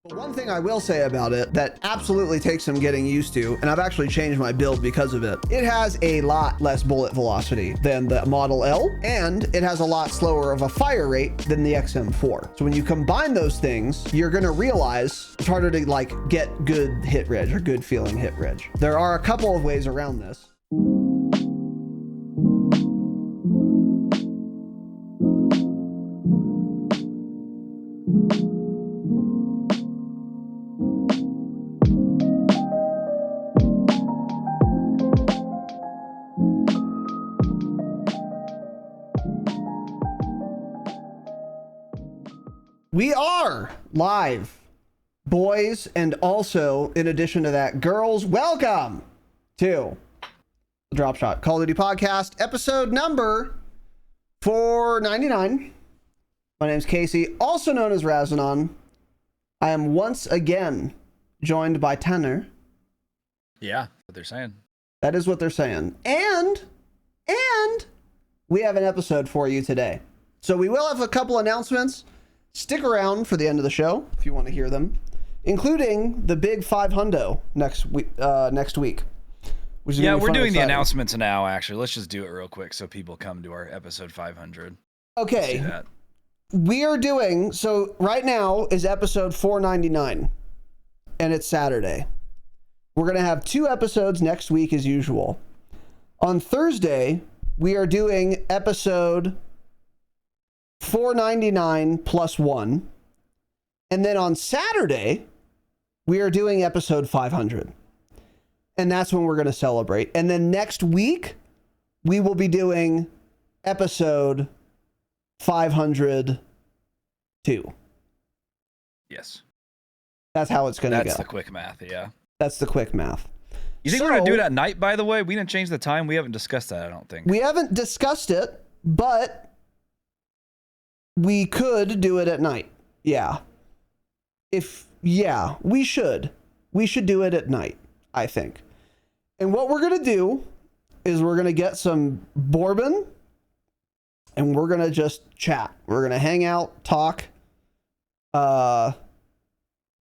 But one thing I will say about it that absolutely takes some getting used to, and I've actually changed my build because of it, it has a lot less bullet velocity than the Model L, and it has a lot slower of a fire rate than the XM4. So when you combine those things, you're gonna realize it's harder to like get good hit reg or good feeling hit reg. There are a couple of ways around this. We are live, boys, and also, in addition to that, girls, welcome to the Dropshot Call of Duty Podcast, episode number 499. My name's Casey, also known as Razinon. I am once again joined by Tanner. Yeah, what they're saying. That is what they're saying. And we have an episode for you today. So we will have a couple announcements. Stick around for the end of the show if you want to hear them, including the big 500 next week. Which is we're doing the announcements now. Actually, let's just do it real quick so people come to our episode 500. Okay, we are doing so right now is episode 499, and it's Saturday. We're gonna have 2 episodes next week as usual. On Thursday, we are doing episode 499 plus 1, and then on Saturday we are doing episode 500, and that's when we're going to celebrate. And then next week we will be doing episode 502. Yes, that's how it's going to go. That's the quick math. Yeah, that's the quick math. You think we're going to do it at night? By the way, we didn't change the time. We haven't discussed that. I don't think we haven't discussed it, but we could do it at night. Yeah. We should do it at night, I think. And what we're going to do is we're going to get some bourbon and we're going to just chat. We're going to hang out, talk,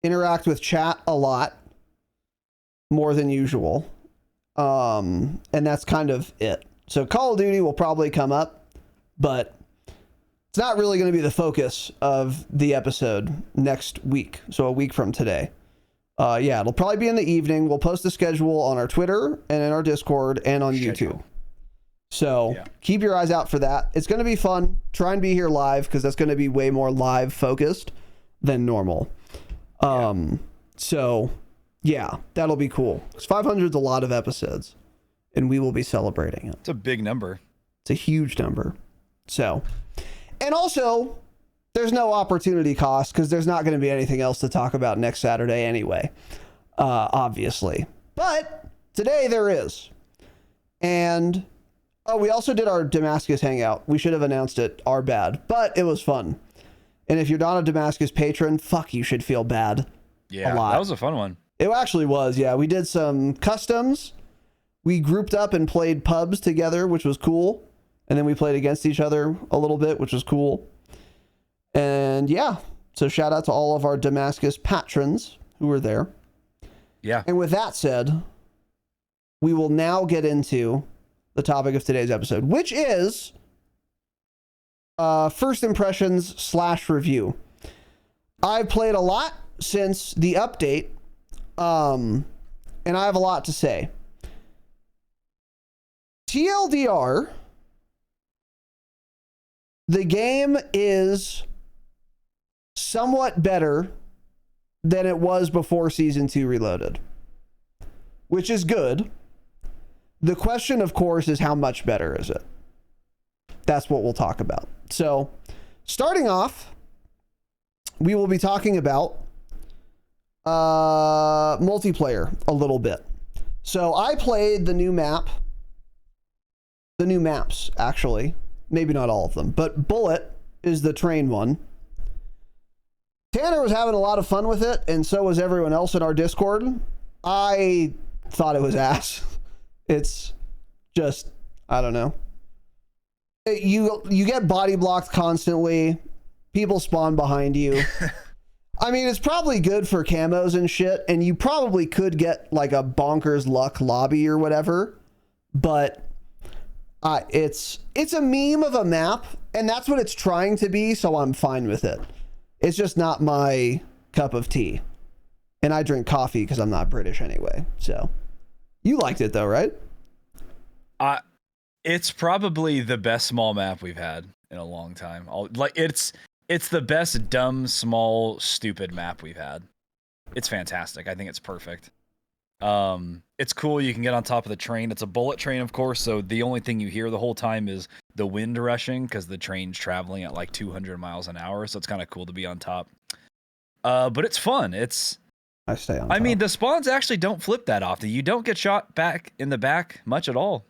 interact with chat a lot more than usual. And that's kind of it. So Call of Duty will probably come up, but it's not really going to be the focus of the episode next week. So a week from today. It'll probably be in the evening. We'll post the schedule on our Twitter and in our Discord and on YouTube. So keep your eyes out for that. It's going to be fun. Try and be here live because that's going to be way more live focused than normal. So yeah, that'll be cool. 500 is a lot of episodes and we will be celebrating it. It's a big number. It's a huge number. So... And also, there's no opportunity cost because there's not going to be anything else to talk about next Saturday anyway, obviously. But today there is. And, we also did our Damascus hangout. We should have announced it, our bad, but it was fun. And if you're not a Damascus patron, fuck, you should feel bad. Yeah, a lot. That was a fun one. It actually was, yeah. We did some customs. We grouped up and played pubs together, which was cool. And then we played against each other a little bit, which was cool. And yeah, so shout out to all of our Damascus patrons who were there. Yeah. And with that said, we will now get into the topic of today's episode, which is first impressions / review. I've played a lot since the update, and I have a lot to say. TLDR... The game is somewhat better than it was before Season 2 Reloaded, which is good. The question, of course, is how much better is it? That's what we'll talk about. So, starting off, we will be talking about multiplayer a little bit. So, I played the new maps, actually. Maybe not all of them, but Bullet is the train one. Tanner was having a lot of fun with it, and so was everyone else in our Discord. I thought it was ass. It's just, I don't know. You get body blocked constantly. People spawn behind you. I mean, it's probably good for camos and shit, and you probably could get like a bonkers luck lobby or whatever, but it's a meme of a map, and that's what it's trying to be, so I'm fine with it. It's just not my cup of tea. And I drink coffee because I'm not British anyway, so. You liked it though, right? It's probably the best small map we've had in a long time. It's the best dumb, small, stupid map we've had. It's fantastic. I think it's perfect. It's cool. You can get on top of the train. It's a bullet train, of course, so the only thing you hear the whole time is the wind rushing because the train's traveling at like 200 miles an hour, so it's kind of cool to be on top. But it's fun. I stay on top. I mean, the spawns actually don't flip that often. You don't get shot back in the back much at all,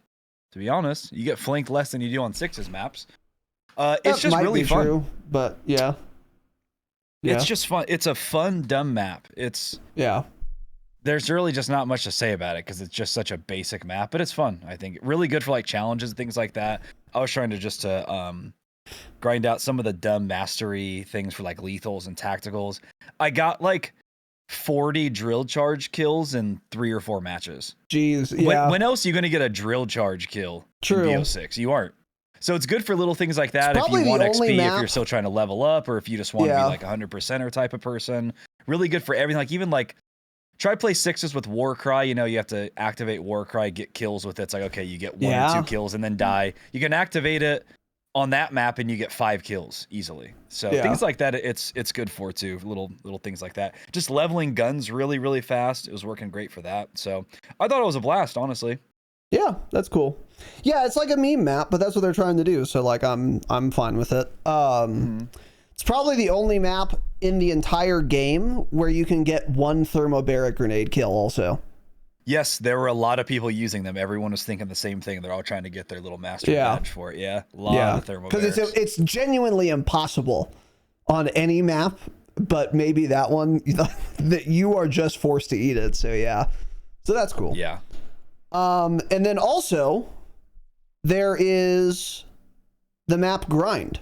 to be honest. You get flanked less than you do on Six's maps. It's just really fun. True, but yeah. It's just fun. It's a fun, dumb map. There's really just not much to say about it because it's just such a basic map, but it's fun. I think really good for like challenges and things like that. I was trying to grind out some of the dumb mastery things for like lethals and tacticals. I got like 40 drill charge kills in 3 or 4 matches. Jeez, yeah. When else are you going to get a drill charge kill in BO6? You aren't. So it's good for little things like that. If you want XP, if you're still trying to level up, or if you just want to be like 100%er type of person. Really good for everything. Like even like try play Sixes with Warcry. You know, you have to activate Warcry, get kills with it. It's like, okay, you get 1 or 2 kills and then die. You can activate it on that map and you get 5 kills easily. So things like that, it's good for too. Little things like that. Just leveling guns really, really fast. It was working great for that. So I thought it was a blast, honestly. Yeah, that's cool. Yeah, it's like a meme map, but that's what they're trying to do. So like I'm fine with it. It's probably the only map in the entire game where you can get 1 thermobaric grenade kill also. Yes, there were a lot of people using them. Everyone was thinking the same thing. They're all trying to get their little master badge for it. Yeah, a lot of thermobarics. Because it's genuinely impossible on any map, but maybe that one that you are just forced to eat it. So yeah, so that's cool. Yeah. And then also there is the map grind.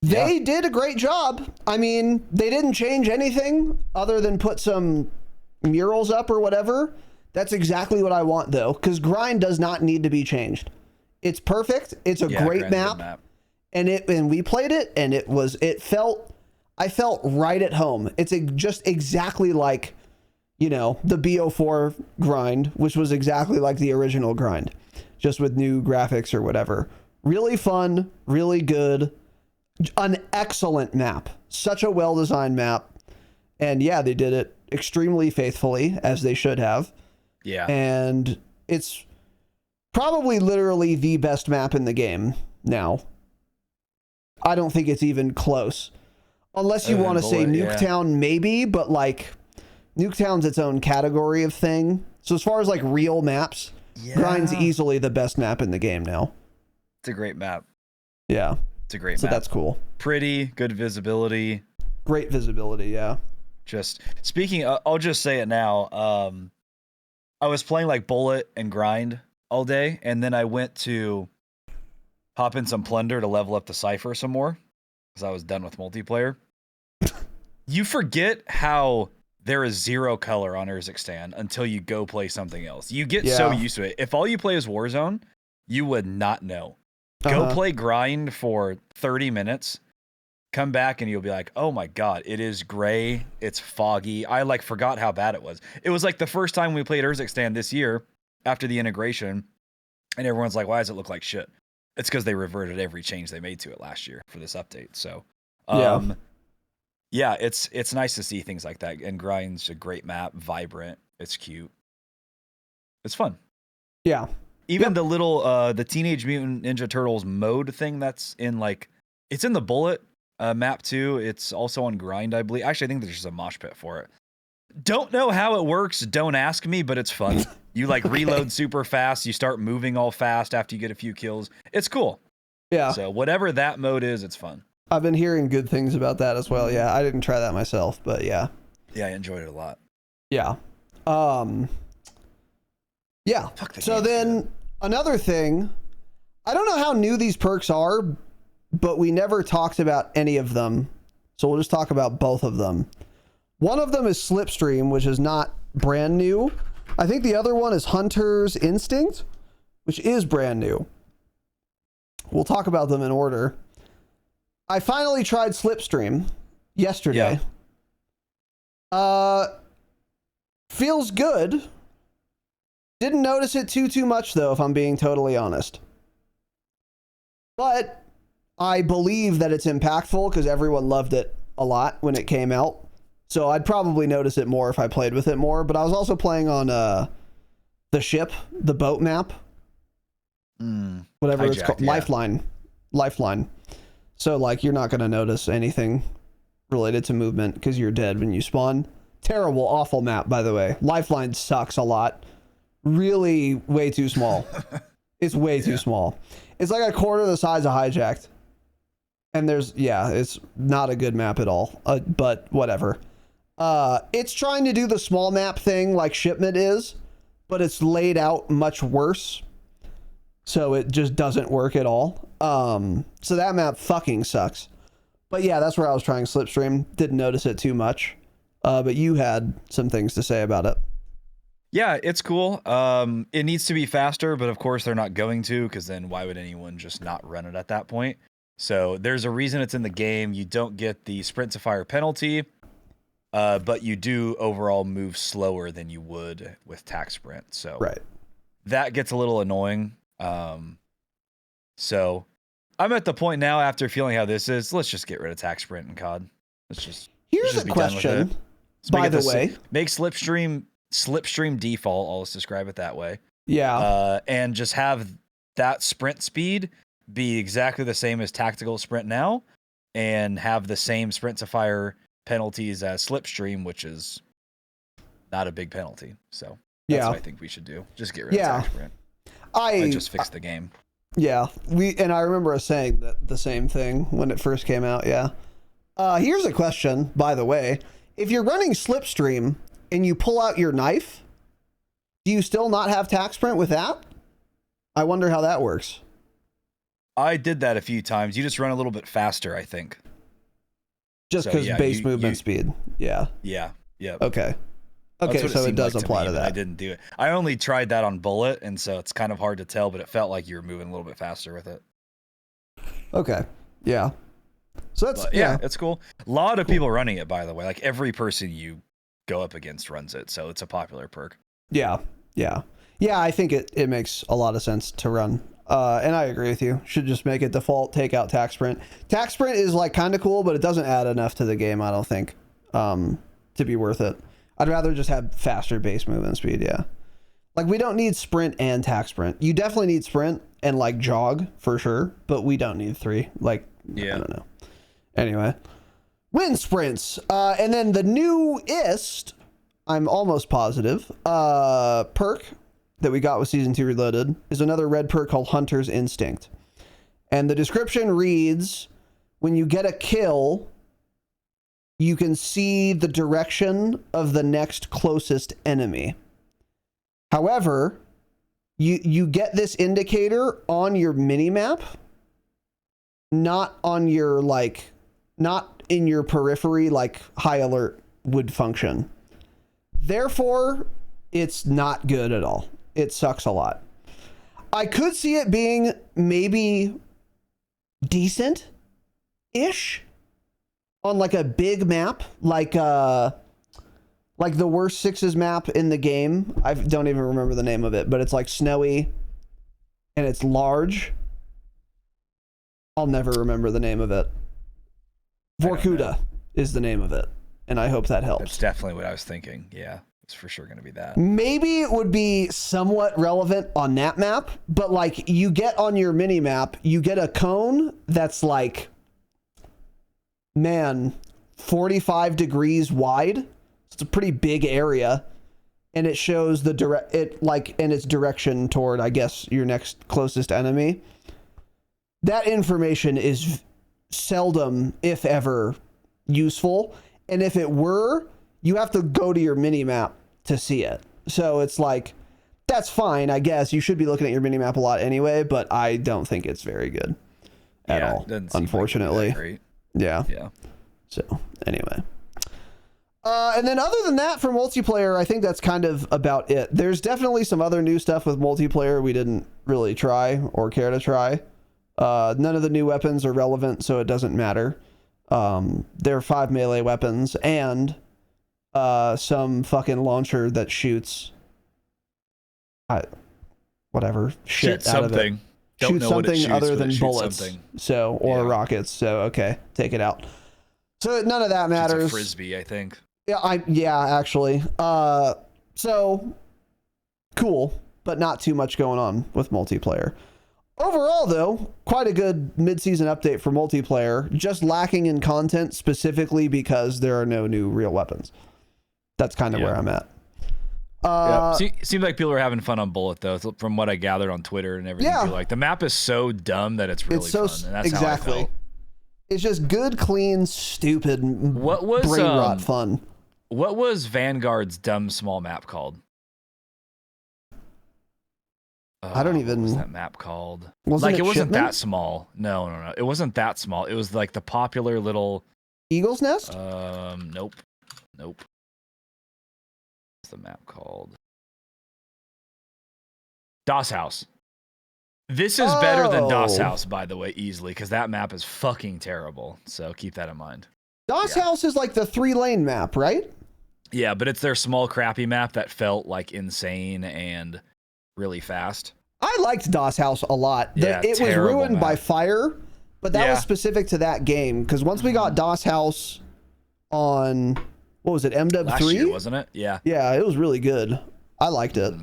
They did a great job. I mean, they didn't change anything other than put some murals up or whatever. That's exactly what I want though, because grind does not need to be changed. It's perfect. It's a great map. And we played it and I felt right at home. It's just exactly like, you know, the BO4 grind, which was exactly like the original grind, just with new graphics or whatever. Really fun, really good, an excellent map, such a well-designed map. And yeah, they did it extremely faithfully, as they should have. Yeah. And it's probably literally the best map in the game now. I don't think it's even close. Unless you want to say Nuketown, maybe, but like Nuketown's its own category of thing. So as far as like real maps, Grind's easily the best map in the game now. It's a great map. Yeah. It's a great map. So that's cool. Pretty, good visibility. Great visibility, yeah. Just speaking, I'll just say it now. I was playing like Bullet and Grind all day, and then I went to hop in some Plunder to level up the Cypher some more because I was done with multiplayer. You forget how there is 0 color on Urzikstan until you go play something else. You get so used to it. If all you play is Warzone, you would not know. Go play Grind for 30 minutes. Come back and you'll be like, oh my God, it is gray. It's foggy. I like forgot how bad it was. It was like the first time we played Urzikstan this year after the integration. And everyone's like, why does it look like shit? It's because they reverted every change they made to it last year for this update. So, yeah, it's nice to see things like that. And Grind's a great map, vibrant. It's cute. It's fun. Yeah. Even the little, the Teenage Mutant Ninja Turtles mode thing that's in like, it's in the Bullet map too. It's also on Grind, I believe. Actually, I think there's just a mosh pit for it. Don't know how it works. Don't ask me, but it's fun. You like reload super fast. You start moving all fast after you get a few kills. It's cool. Yeah. So whatever that mode is, it's fun. I've been hearing good things about that as well. Yeah. I didn't try that myself, but yeah. Yeah, I enjoyed it a lot. Yeah. Yeah. So then another thing, I don't know how new these perks are, but we never talked about any of them So we'll just talk about both of them. One of them is Slipstream, which is not brand new. I think the other one is Hunter's Instinct, which is brand new. We'll talk about them in order. I finally tried Slipstream yesterday. Feels good. Didn't notice it too much though, if I'm being totally honest. But I believe that it's impactful because everyone loved it a lot when it came out. So I'd probably notice it more if I played with it more. But I was also playing on the ship, the boat map. Whatever it's called. Yeah. Lifeline. So like you're not going to notice anything related to movement because you're dead when you spawn. Terrible, awful map, by the way. Lifeline sucks a lot. Really way too small. It's way too small. It's like a quarter the size of Hijacked. And it's not a good map at all. But whatever. It's trying to do the small map thing like Shipment is, but it's laid out much worse. So it just doesn't work at all. So that map fucking sucks. But yeah, that's where I was trying Slipstream. Didn't notice it too much. But you had some things to say about it. Yeah, it's cool. It needs to be faster, but of course they're not going to, because then why would anyone just not run it at that point? So there's a reason it's in the game. You don't get the sprint to fire penalty, but you do overall move slower than you would with tac sprint. So that gets a little annoying. So I'm at the point now after feeling how this is, let's just get rid of tac sprint and COD. Here's a question, by the way. Make slipstream default, I'll just describe it that way. Yeah. And just have that sprint speed be exactly the same as tactical sprint now, and have the same sprint to fire penalties as slipstream, which is not a big penalty. So that's what I think we should do. Just get rid of tac sprint. I just fix the game. Yeah, I remember us saying that the same thing when it first came out. Yeah. Here's a question, by the way. If you're running Slipstream and you pull out your knife, do you still not have tac sprint with that? I wonder how that works. I did that a few times. You just run a little bit faster, I think. Just because base movement speed. Yeah. Yeah. Yeah. Okay. Okay, so it does apply to that. I didn't do it. I only tried that on Bullet, and so it's kind of hard to tell, but it felt like you were moving a little bit faster with it. Okay. Yeah. So that's it's cool. A lot of people running it, by the way. Like every person you go up against runs it, so it's a popular perk. Yeah. I think it makes a lot of sense to run. And I agree with you. Should just make it default. Take out tac sprint. Tac sprint is like kind of cool, but it doesn't add enough to the game, I don't think, to be worth it. I'd rather just have faster base movement speed. Yeah. Like we don't need sprint and tac sprint. You definitely need sprint and like jog for sure, but we don't need 3. Like, I don't know. Anyway, wind sprints. And then the newest, I'm almost positive, perk that we got with Season 2 Reloaded is another red perk called Hunter's Instinct. And the description reads, when you get a kill, you can see the direction of the next closest enemy. However, you get this indicator on your minimap, not on your not in your periphery like high alert would function. Therefore, it's not good at all. It sucks a lot. I could see it being maybe decent-ish on like a big map, like the worst sixes map in the game. I don't even remember the name of it, but it's like snowy and it's large. I'll never remember the name of it. Vorkuta is the name of it, and I hope that helps. That's definitely what I was thinking. Yeah, it's for sure going to be that. Maybe it would be somewhat relevant on that map, but like you get on your mini map, you get a cone that's like, 45 degrees wide. It's a pretty big area, and it shows the in its direction toward, I guess, your next closest enemy. That information is seldom, if ever, useful. And if it were, you have to go to your mini map to see it. So it's like, that's fine, I guess. You should be looking at your mini map a lot anyway, but I don't think it's very good at all, unfortunately. Like Yeah. So anyway. And then other than that, for multiplayer, I think that's kind of about it. There's definitely some other new stuff with multiplayer we didn't really try or care to try. None of the new weapons are relevant, so it doesn't matter. There are 5 melee weapons and some fucking launcher that shoots whatever shit Shoot out of it. something. Don't Shoot know what it something shoots, other but than it shoots bullets. something. So or rockets. So okay, take it out. So none of that Shoots matters. a frisbee, I think. Yeah, actually. So cool, but not too much going on with multiplayer. Overall, though, quite a good mid-season update for multiplayer, just lacking in content specifically because there are no new real weapons. That's kind of where I'm at. Seems like people are having fun on Bullet, though, from what I gathered on Twitter and everything. Yeah. Like, the map is so dumb that it's really so fun. And that's exactly. how I felt. It's just good, clean, stupid, What was, brain rot fun. What was Vanguard's dumb small map called? I don't even. What was that map called? Wasn't it wasn't Shipment? that small. No. It wasn't that small. It was like the popular little Eagle's Nest? Nope. What's the map called? DOS House. This is better than DOS House, by the way, easily, because that map is fucking terrible. So keep that in mind. DOS House is like the 3-lane map, right? Yeah, but it's their small, crappy map that felt like insane and really fast. I liked DOS House a lot. It was ruined map. by fire, but that was specific to that game. Because once we got DOS House on, what was it, MW3? Last year, wasn't it? Yeah. Yeah, it was really good. I liked it.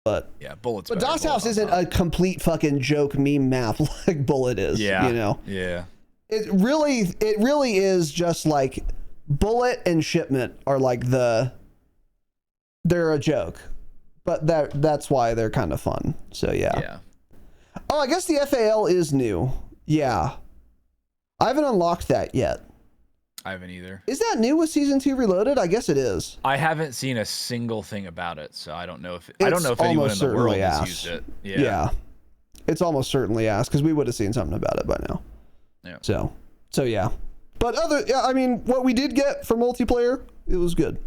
But yeah, Bullet's But better. DOS House isn't a complete fucking joke meme map like Bullet is. Yeah. You know? Yeah. It really is just like Bullet and Shipment are like they're a joke. But that's why they're kind of fun. So yeah. Oh, I guess the FAL is new. Yeah. I haven't unlocked that yet. I haven't either. Is that new with Season 2 Reloaded? I guess it is. I haven't seen a single thing about it, so I don't know if anyone in the world has used it. Yeah. It's almost certainly asked because we would have seen something about it by now. Yeah. So yeah. But I mean, what we did get for multiplayer, it was good.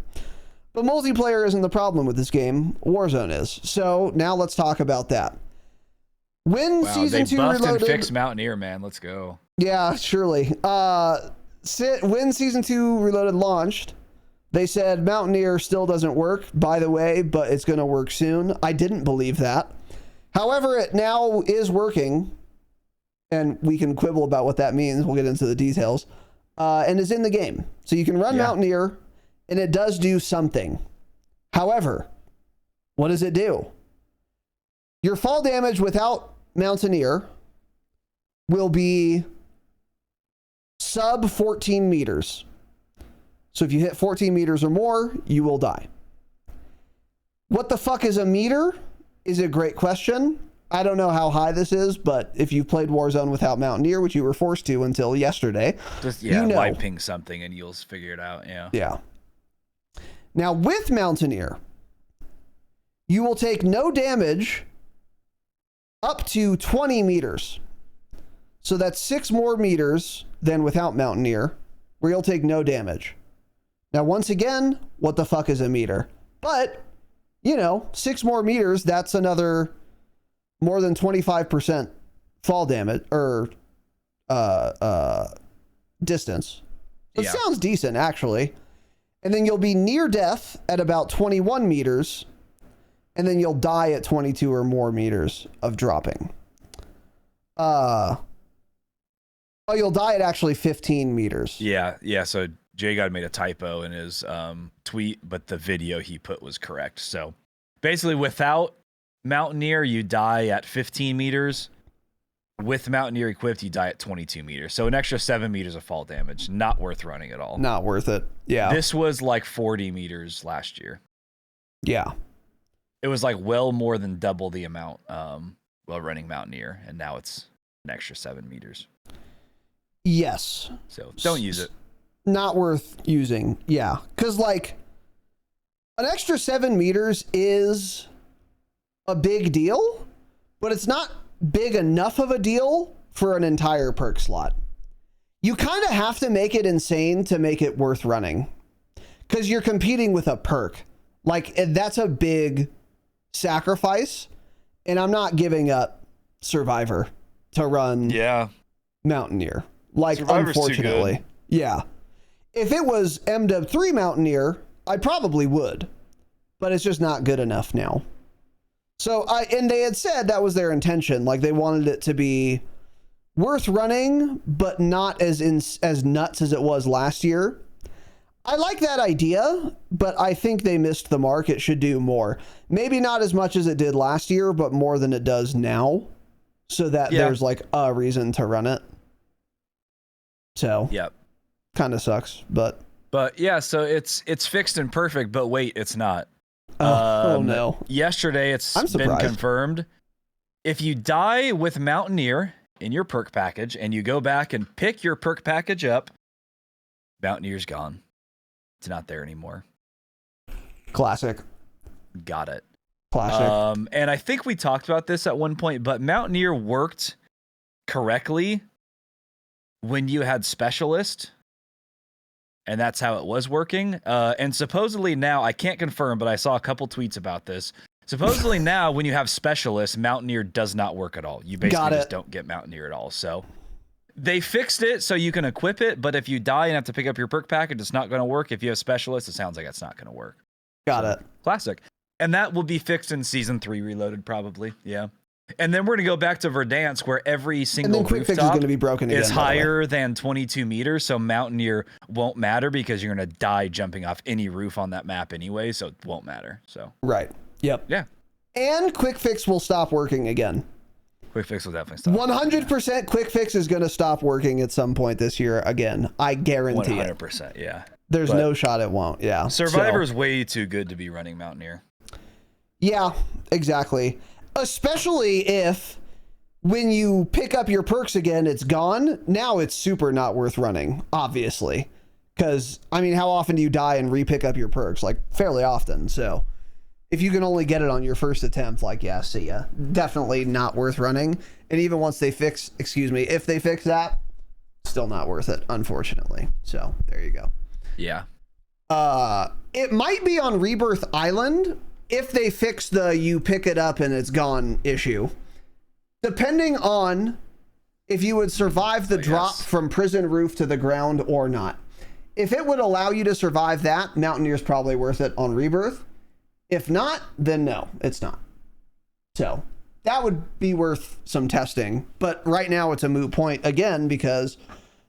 But multiplayer isn't the problem with this game. Warzone is. So now let's talk about that. When Season 2 buffed Reloaded... and fixed Mountaineer, man. Let's go. Yeah, surely. When Season 2 Reloaded launched, they said Mountaineer still doesn't work, by the way, but it's going to work soon. I didn't believe that. However, it now is working, and we can quibble about what that means. We'll get into the details. And is in the game. So you can run Mountaineer, and it does do something. However, what does it do? Your fall damage without Mountaineer will be sub 14 meters. So if you hit 14 meters or more, you will die. What the fuck is a meter? Is a great question. I don't know how high this is, but if you've played Warzone without Mountaineer, which you were forced to until yesterday, you know. Light ping something and you'll figure it out. Yeah. Now with Mountaineer, you will take no damage up to 20 meters. So that's 6 more meters than without Mountaineer, where you'll take no damage. Now, once again, what the fuck is a meter? But, 6 more meters, that's another more than 25% fall damage, or distance. So it sounds decent, actually. And then you'll be near death at about 21 meters, and then you'll die at 22 or more meters of dropping. You'll die at actually 15 meters. Yeah. So Jay God made a typo in his tweet, but the video he put was correct. So basically, without Mountaineer, you die at 15 meters. With Mountaineer equipped, you die at 22 meters. So an extra 7 meters of fall damage. Not worth running at all. Not worth it. Yeah. This was like 40 meters last year. Yeah. It was like well more than double the amount while running Mountaineer, and now it's an extra 7 meters. Yes. So don't use it. Not worth using. Yeah. Because, like, an extra 7 meters is a big deal, but it's not big enough of a deal for an entire perk slot. you kind of have to make it insane to make it worth running, because you're competing with a perk. Like, that's a big sacrifice, and I'm not giving up Survivor to run Mountaineer. Like, Survivor's unfortunately. too good. Yeah. If it was MW3 Mountaineer, I probably would, but it's just not good enough now. So, and they had said that was their intention. Like, they wanted it to be worth running, but not as nuts as it was last year. I like that idea, but I think they missed the mark. It should do more. Maybe not as much as it did last year, but more than it does now, so that there's like a reason to run it. So, kind of sucks, but yeah, so it's fixed and perfect, but wait, it's not. Oh no. Yesterday been confirmed. If you die with Mountaineer in your perk package and you go back and pick your perk package up, Mountaineer's gone. It's not there anymore. Classic. Got it. Classic. And I think we talked about this at one point, but Mountaineer worked correctly when you had Specialist, and that's how it was working. And supposedly now, I can't confirm, but I saw a couple tweets about this. Supposedly now, when you have Specialist, Mountaineer does not work at all. You basically just don't get Mountaineer at all. So they fixed it so you can equip it, but if you die and have to pick up your perk package, it's not going to work. If you have Specialist, it sounds like it's not going to work. Got it. Classic. And that will be fixed in Season 3 Reloaded, probably. Yeah. And then we're going to go back to Verdansk, where every single quick fix is going to be broken again, is higher than 22 meters, so Mountaineer won't matter because you're going to die jumping off any roof on that map anyway, so it won't matter. So right. Yep. Yeah. And quick fix will stop working again. Quick fix will definitely stop. 100% quick fix is going to stop working at some point this year again. I guarantee 100%, yeah. There's no shot it won't. Yeah. Survivor's way too good to be running Mountaineer. Yeah, exactly. Especially if when you pick up your perks again, it's gone. Now it's super not worth running, obviously. Because, I mean, how often do you die and re-pick up your perks? Like, fairly often. So, if you can only get it on your first attempt, like, yeah, see ya. Definitely not worth running. And even once they fix, if they fix that, still not worth it, unfortunately. So, there you go. Yeah. It might be on Rebirth Island if they fix the you pick it up and it's gone issue. Depending on if you would survive the drop from prison roof to the ground or not. If it would allow you to survive that, Mountaineer's probably worth it on Rebirth. If not, then no, it's not. So that would be worth some testing. But right now it's a moot point again, because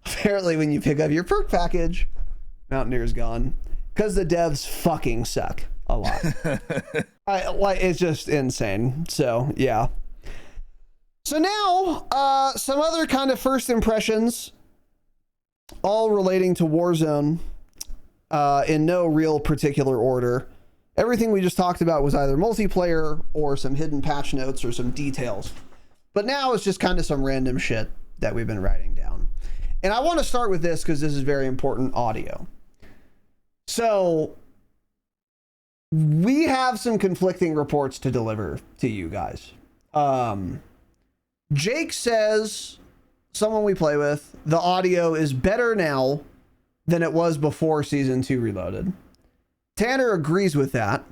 apparently when you pick up your perk package, Mountaineer's gone. Because the devs fucking suck a lot. It's just insane. So yeah. So now, some other kind of first impressions, all relating to Warzone, in no real particular order. Everything we just talked about was either multiplayer or some hidden patch notes or some details. But now it's just kind of some random shit that we've been writing down. And I want to start with this because this is very important audio. So we have some conflicting reports to deliver to you guys. Jake says, someone we play with, the audio is better now than it was before Season 2 Reloaded. Tanner agrees with that.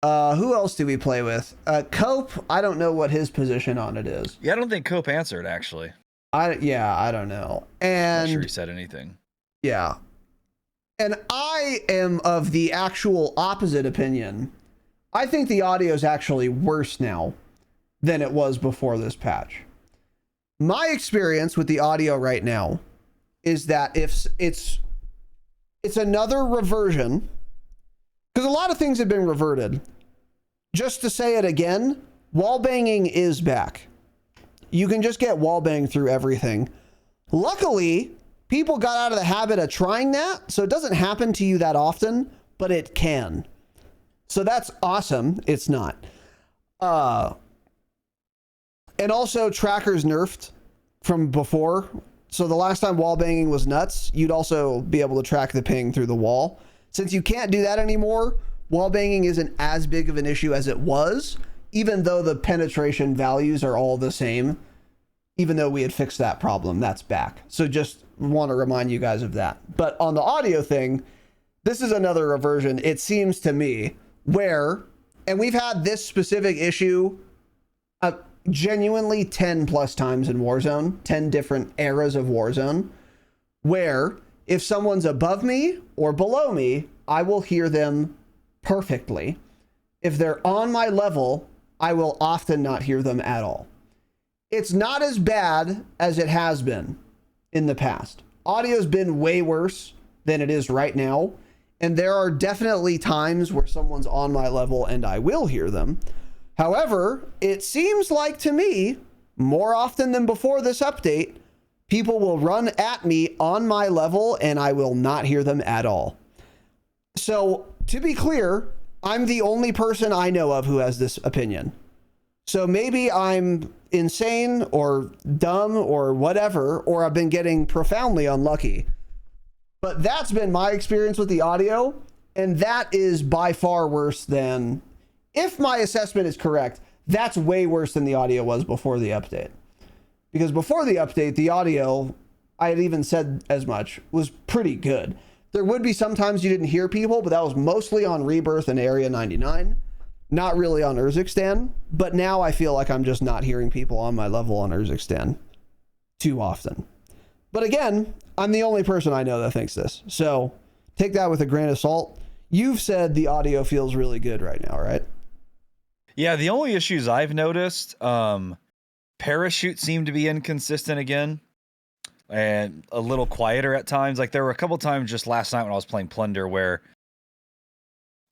Who else do we play with? Cope, I don't know what his position on it is. Yeah, I don't think Cope answered, actually. I don't know. And I'm not sure he said anything. Yeah. And I am of the actual opposite opinion. I think the audio is actually worse now than it was before this patch. My experience with the audio right now is that if it's another reversion, because a lot of things have been reverted. Just to say it again, wallbanging is back. You can just get wallbang through everything. Luckily, people got out of the habit of trying that, so it doesn't happen to you that often, but it can. So that's awesome. It's not. And also, trackers nerfed from before. So the last time wallbanging was nuts, you'd also be able to track the ping through the wall. Since you can't do that anymore, wallbanging isn't as big of an issue as it was, even though the penetration values are all the same even though we had fixed that problem. That's back. So just want to remind you guys of that. But on the audio thing, this is another reversion, it seems to me, where, and we've had this specific issue genuinely 10 plus times in Warzone, 10 different eras of Warzone, where if someone's above me or below me, I will hear them perfectly. If they're on my level, I will often not hear them at all. It's not as bad as it has been in the past. Audio's been way worse than it is right now. And there are definitely times where someone's on my level and I will hear them. However, it seems like to me, more often than before this update, people will run at me on my level and I will not hear them at all. So to be clear, I'm the only person I know of who has this opinion. So maybe I'm insane or dumb or whatever, or I've been getting profoundly unlucky. But that's been my experience with the audio, and that is by far worse than, if my assessment is correct, that's way worse than the audio was before the update. Because before the update, the audio, I had even said as much, was pretty good. There would be sometimes you didn't hear people, but that was mostly on Rebirth and Area 99. Not really on Urzikstan, but now I feel like I'm just not hearing people on my level on Urzikstan too often. But again, I'm the only person I know that thinks this. So take that with a grain of salt. You've said the audio feels really good right now, right? Yeah, the only issues I've noticed, parachute seemed to be inconsistent again and a little quieter at times. Like there were a couple times just last night when I was playing Plunder where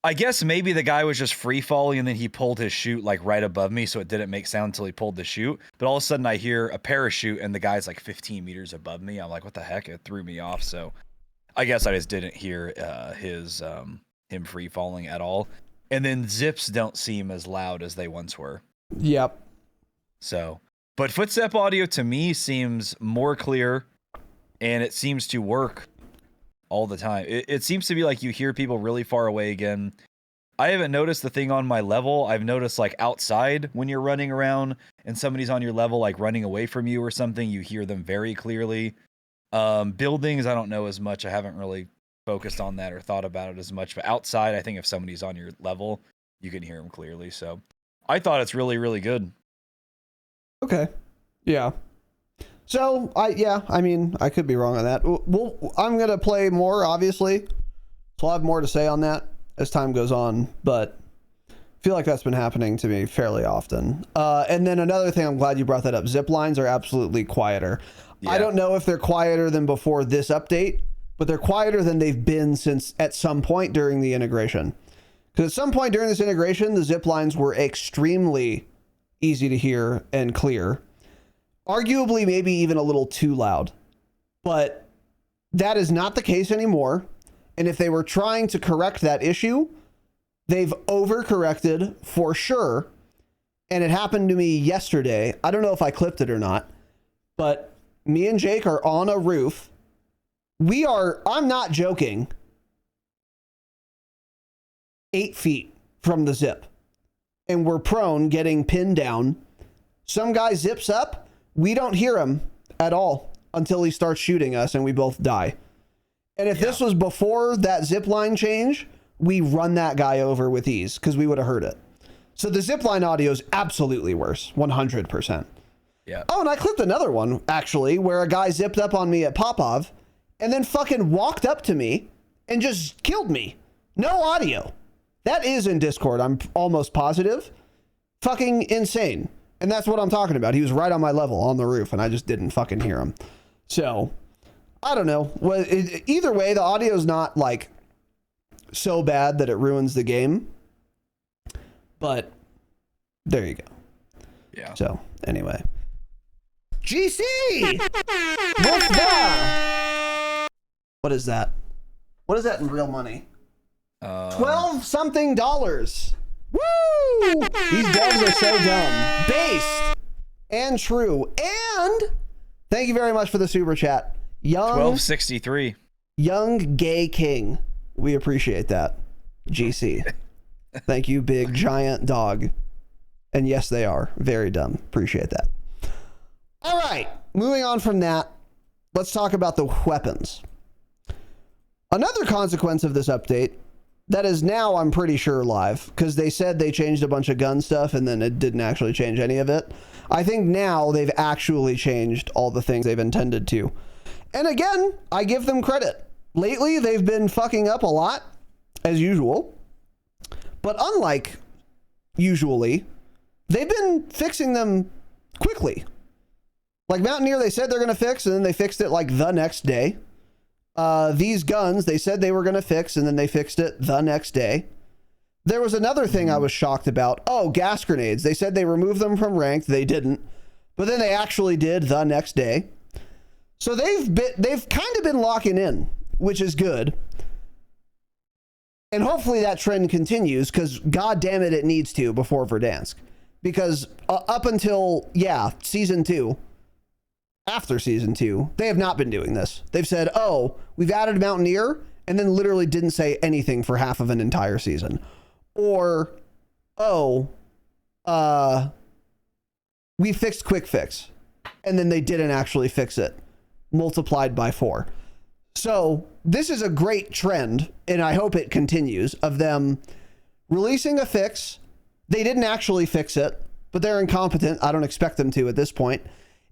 I guess maybe the guy was just free falling and then he pulled his chute like right above me, so it didn't make sound until he pulled the chute. But all of a sudden I hear a parachute and the guy's like 15 meters above me. I'm like, what the heck? It threw me off. So I guess I just didn't hear him free falling at all. And then zips don't seem as loud as they once were. Yep. So, but footstep audio to me seems more clear and it seems to work all the time. It seems to be like you hear people really far away again. I haven't noticed the thing on my level. I've noticed like outside when you're running around and somebody's on your level, like running away from you or something, you hear them very clearly. Buildings, I don't know as much. I haven't really focused on that or thought about it as much, but outside, I think if somebody's on your level, you can hear them clearly. So I thought it's really, really good. Okay. Yeah. So I mean, I could be wrong on that. I'm going to play more, obviously. So I'll have more to say on that as time goes on, but I feel like that's been happening to me fairly often. And then another thing, I'm glad you brought that up. Zip lines are absolutely quieter. Yeah. I don't know if they're quieter than before this update, but they're quieter than they've been since at some point during the integration. Because at some point during this integration, the zip lines were extremely easy to hear and clear. Arguably, maybe even a little too loud. But that is not the case anymore. And if they were trying to correct that issue, they've overcorrected for sure. And it happened to me yesterday. I don't know if I clipped it or not, but me and Jake are on a roof. I'm not joking, 8 feet from the zip. And we're prone, getting pinned down. Some guy zips up. We don't hear him at all until he starts shooting us and we both die. And if this was before that zip line change, we run that guy over with ease because we would have heard it. So the zip line audio is absolutely worse, 100%. Yeah. Oh, and I clipped another one, actually, where a guy zipped up on me at Popov and then fucking walked up to me and just killed me. No audio. That is in Discord, I'm almost positive. Fucking insane. And that's what I'm talking about. He was right on my level on the roof, and I just didn't fucking hear him. So, I don't know. Well, either way, the audio's not, like, so bad that it ruins the game. But, there you go. Yeah. So, anyway. GC! What's that? What is that? What is that in real money? 12 something dollars. Woo! These devs are so dumb. Based and true. And thank you very much for the super chat. 1263. Young gay king. We appreciate that. GC. Thank you, big giant dog. And yes, they are very dumb. Appreciate that. All right, moving on from that, let's talk about the weapons. Another consequence of this update that is now, I'm pretty sure, live, because they said they changed a bunch of gun stuff and then it didn't actually change any of it. I think now they've actually changed all the things they've intended to. And again, I give them credit. Lately, they've been fucking up a lot, as usual. But unlike usually, they've been fixing them quickly. Like Mountaineer, they said they're going to fix, and then they fixed it like the next day. These guns, they said they were going to fix, and then they fixed it the next day. There was another thing I was shocked about. Oh, gas grenades. They said they removed them from ranked. They didn't. But then they actually did the next day. So they've kind of been locking in, which is good. And hopefully that trend continues, because god damn it, it needs to before Verdansk. Because up until, season 2, after season 2, they have not been doing this. They've said, oh, we've added Mountaineer, and then literally didn't say anything for half of an entire season. Or, we fixed Quick Fix, and then they didn't actually fix it, multiplied by 4. So this is a great trend, and I hope it continues, of them releasing a fix. They didn't actually fix it, but they're incompetent. I don't expect them to at this point.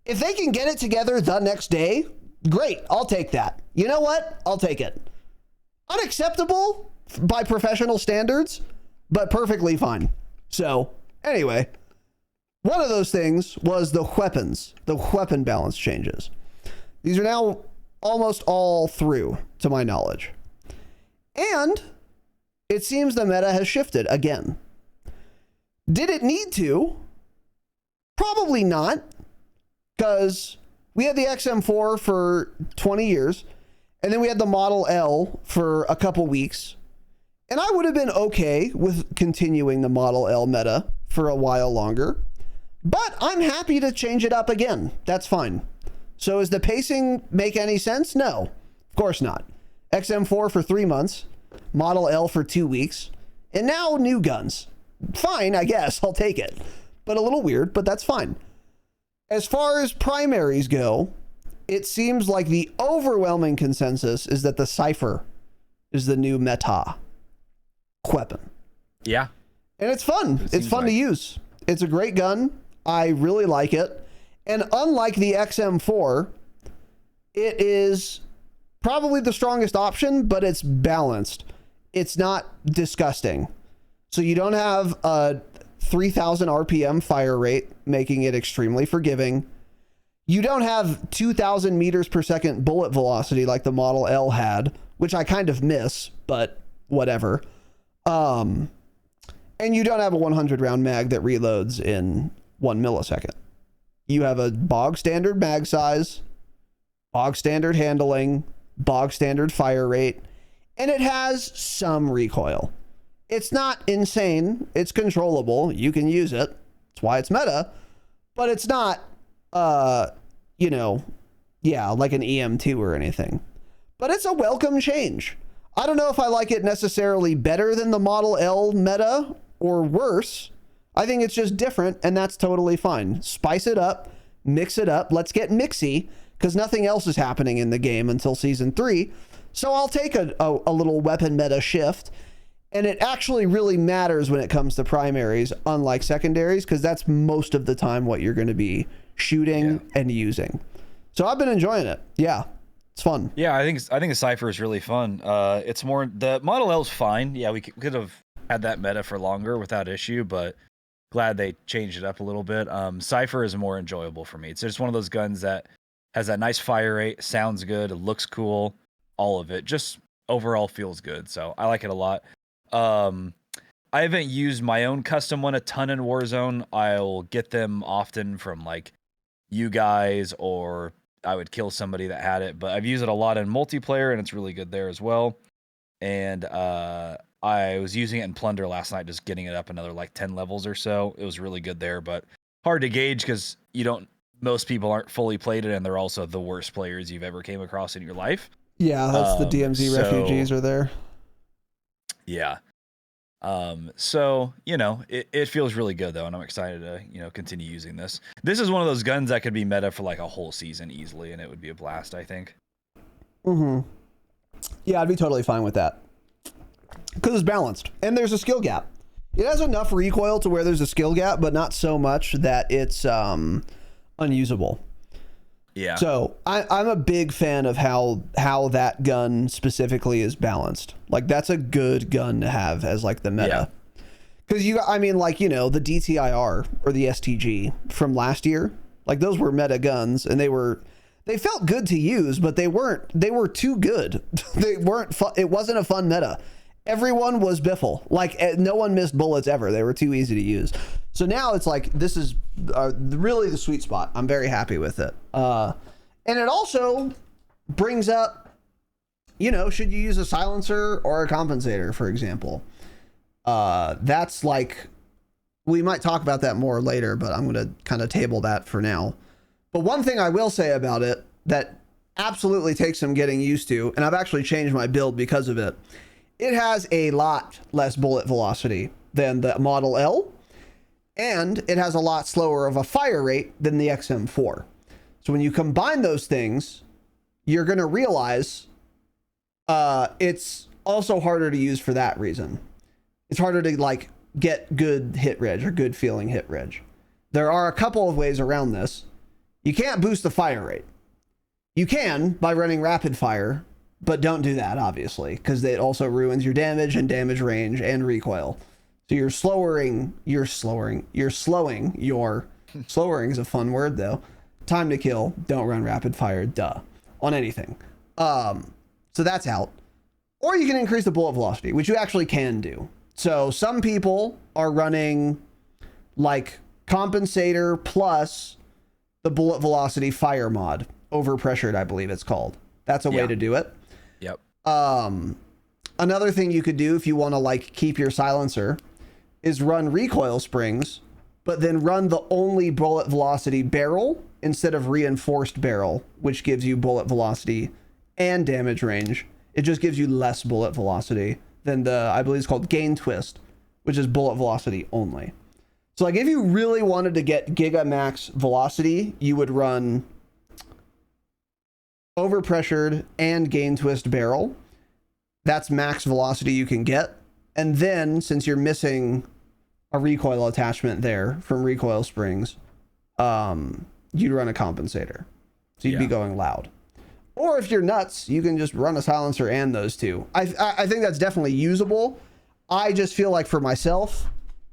If they can get it together the next day, great. I'll take that. You know what? I'll take it. Unacceptable by professional standards, but perfectly fine. So anyway, one of those things was the weapons, the weapon balance changes. These are now almost all through, to my knowledge. And it seems the meta has shifted again. Did it need to? Probably not. Because we had the XM4 for 20 years, and then we had the Model L for a couple weeks. And I would have been okay with continuing the Model L meta for a while longer. But I'm happy to change it up again. That's fine. So does the pacing make any sense? No, of course not. XM4 for 3 months, Model L for 2 weeks, and now new guns. Fine, I guess. I'll take it. But a little weird, but that's fine. As far as primaries go, it seems like the overwhelming consensus is that the Cypher is the new meta weapon. Yeah. And it's fun. It's fun to use. It's a great gun. I really like it. And unlike the XM4, it is probably the strongest option, but it's balanced. It's not disgusting. So you don't have a 3,000 RPM fire rate, making it extremely forgiving. You don't have 2,000 meters per second bullet velocity like the Model L had, which I kind of miss, but whatever. And you don't have a 100 round mag that reloads in 1 millisecond. You have a bog standard mag size, bog standard handling, bog standard fire rate, and it has some recoil. It's not insane. It's controllable. You can use it. That's why it's meta. But it's not, like an EM2 or anything. But it's a welcome change. I don't know if I like it necessarily better than the Model L meta or worse. I think it's just different, and that's totally fine. Spice it up, mix it up. Let's get mixy, because nothing else is happening in the game until Season 3. So I'll take a little weapon meta shift. And it actually really matters when it comes to primaries, unlike secondaries, because that's most of the time what you're going to be shooting and using. So I've been enjoying it. Yeah, it's fun. Yeah, I think the Cypher is really fun. It's more, the Model L's fine. Yeah, we could have had that meta for longer without issue, but glad they changed it up a little bit. Cypher is more enjoyable for me. It's just one of those guns that has that nice fire rate, sounds good, it looks cool, all of it. Just overall feels good. So I like it a lot. I haven't used my own custom one a ton in Warzone. I'll get them often from like you guys, or I would kill somebody that had it, but I've used it a lot in multiplayer and it's really good there as well. And I was using it in Plunder last night, just getting it up another like 10 levels or so. It was really good there, but hard to gauge because most people aren't fully played it, and they're also the worst players you've ever came across in your life. Yeah, that's the DMZ refugees are there. Yeah. So, it feels really good though, and I'm excited to, continue using this. This is one of those guns that could be meta for like a whole season easily, and it would be a blast, I think. Mm-hmm. Yeah, I'd be totally fine with that. Because it's balanced. And there's a skill gap. It has enough recoil to where there's a skill gap, but not so much that it's unusable. Yeah. So I'm a big fan of how that gun specifically is balanced. Like, that's a good gun to have as like the meta. Because the DTIR or the STG from last year, like those were meta guns, and they felt good to use, but they were too good. They weren't fun. It wasn't a fun meta. Everyone was biffle. Like, no one missed bullets ever. They were too easy to use. So now it's like, this is really the sweet spot. I'm very happy with it. And it also brings up, should you use a silencer or a compensator, for example? That's like, we might talk about that more later, but I'm going to kind of table that for now. But one thing I will say about it that absolutely takes some getting used to, and I've actually changed my build because of it, it has a lot less bullet velocity than the Model L, and it has a lot slower of a fire rate than the XM4. So when you combine those things, you're going to realize it's also harder to use for that reason. It's harder to like get good hit reg or good feeling hit reg. There are a couple of ways around this. You can't boost the fire rate. You can by running rapid fire, but don't do that, obviously, because it also ruins your damage and damage range and recoil. So you're slowing your slowing is a fun word though. Time to kill. Don't run rapid fire, duh, on anything. So that's out. Or you can increase the bullet velocity, which you actually can do. So some people are running like compensator plus the bullet velocity fire mod, overpressured, I believe it's called. That's a way to do it. Yep. Another thing you could do if you want to like keep your silencer is run recoil springs, but then run the only bullet velocity barrel instead of reinforced barrel, which gives you bullet velocity and damage range. It just gives you less bullet velocity than the, I believe it's called gain twist, which is bullet velocity only. So like if you really wanted to get giga max velocity, you would run overpressured and gain twist barrel. That's max velocity you can get. And then since you're missing a recoil attachment there from recoil springs, you'd run a compensator. So you'd be going loud. Or if you're nuts, you can just run a silencer and those two. I think that's definitely usable. I just feel like for myself,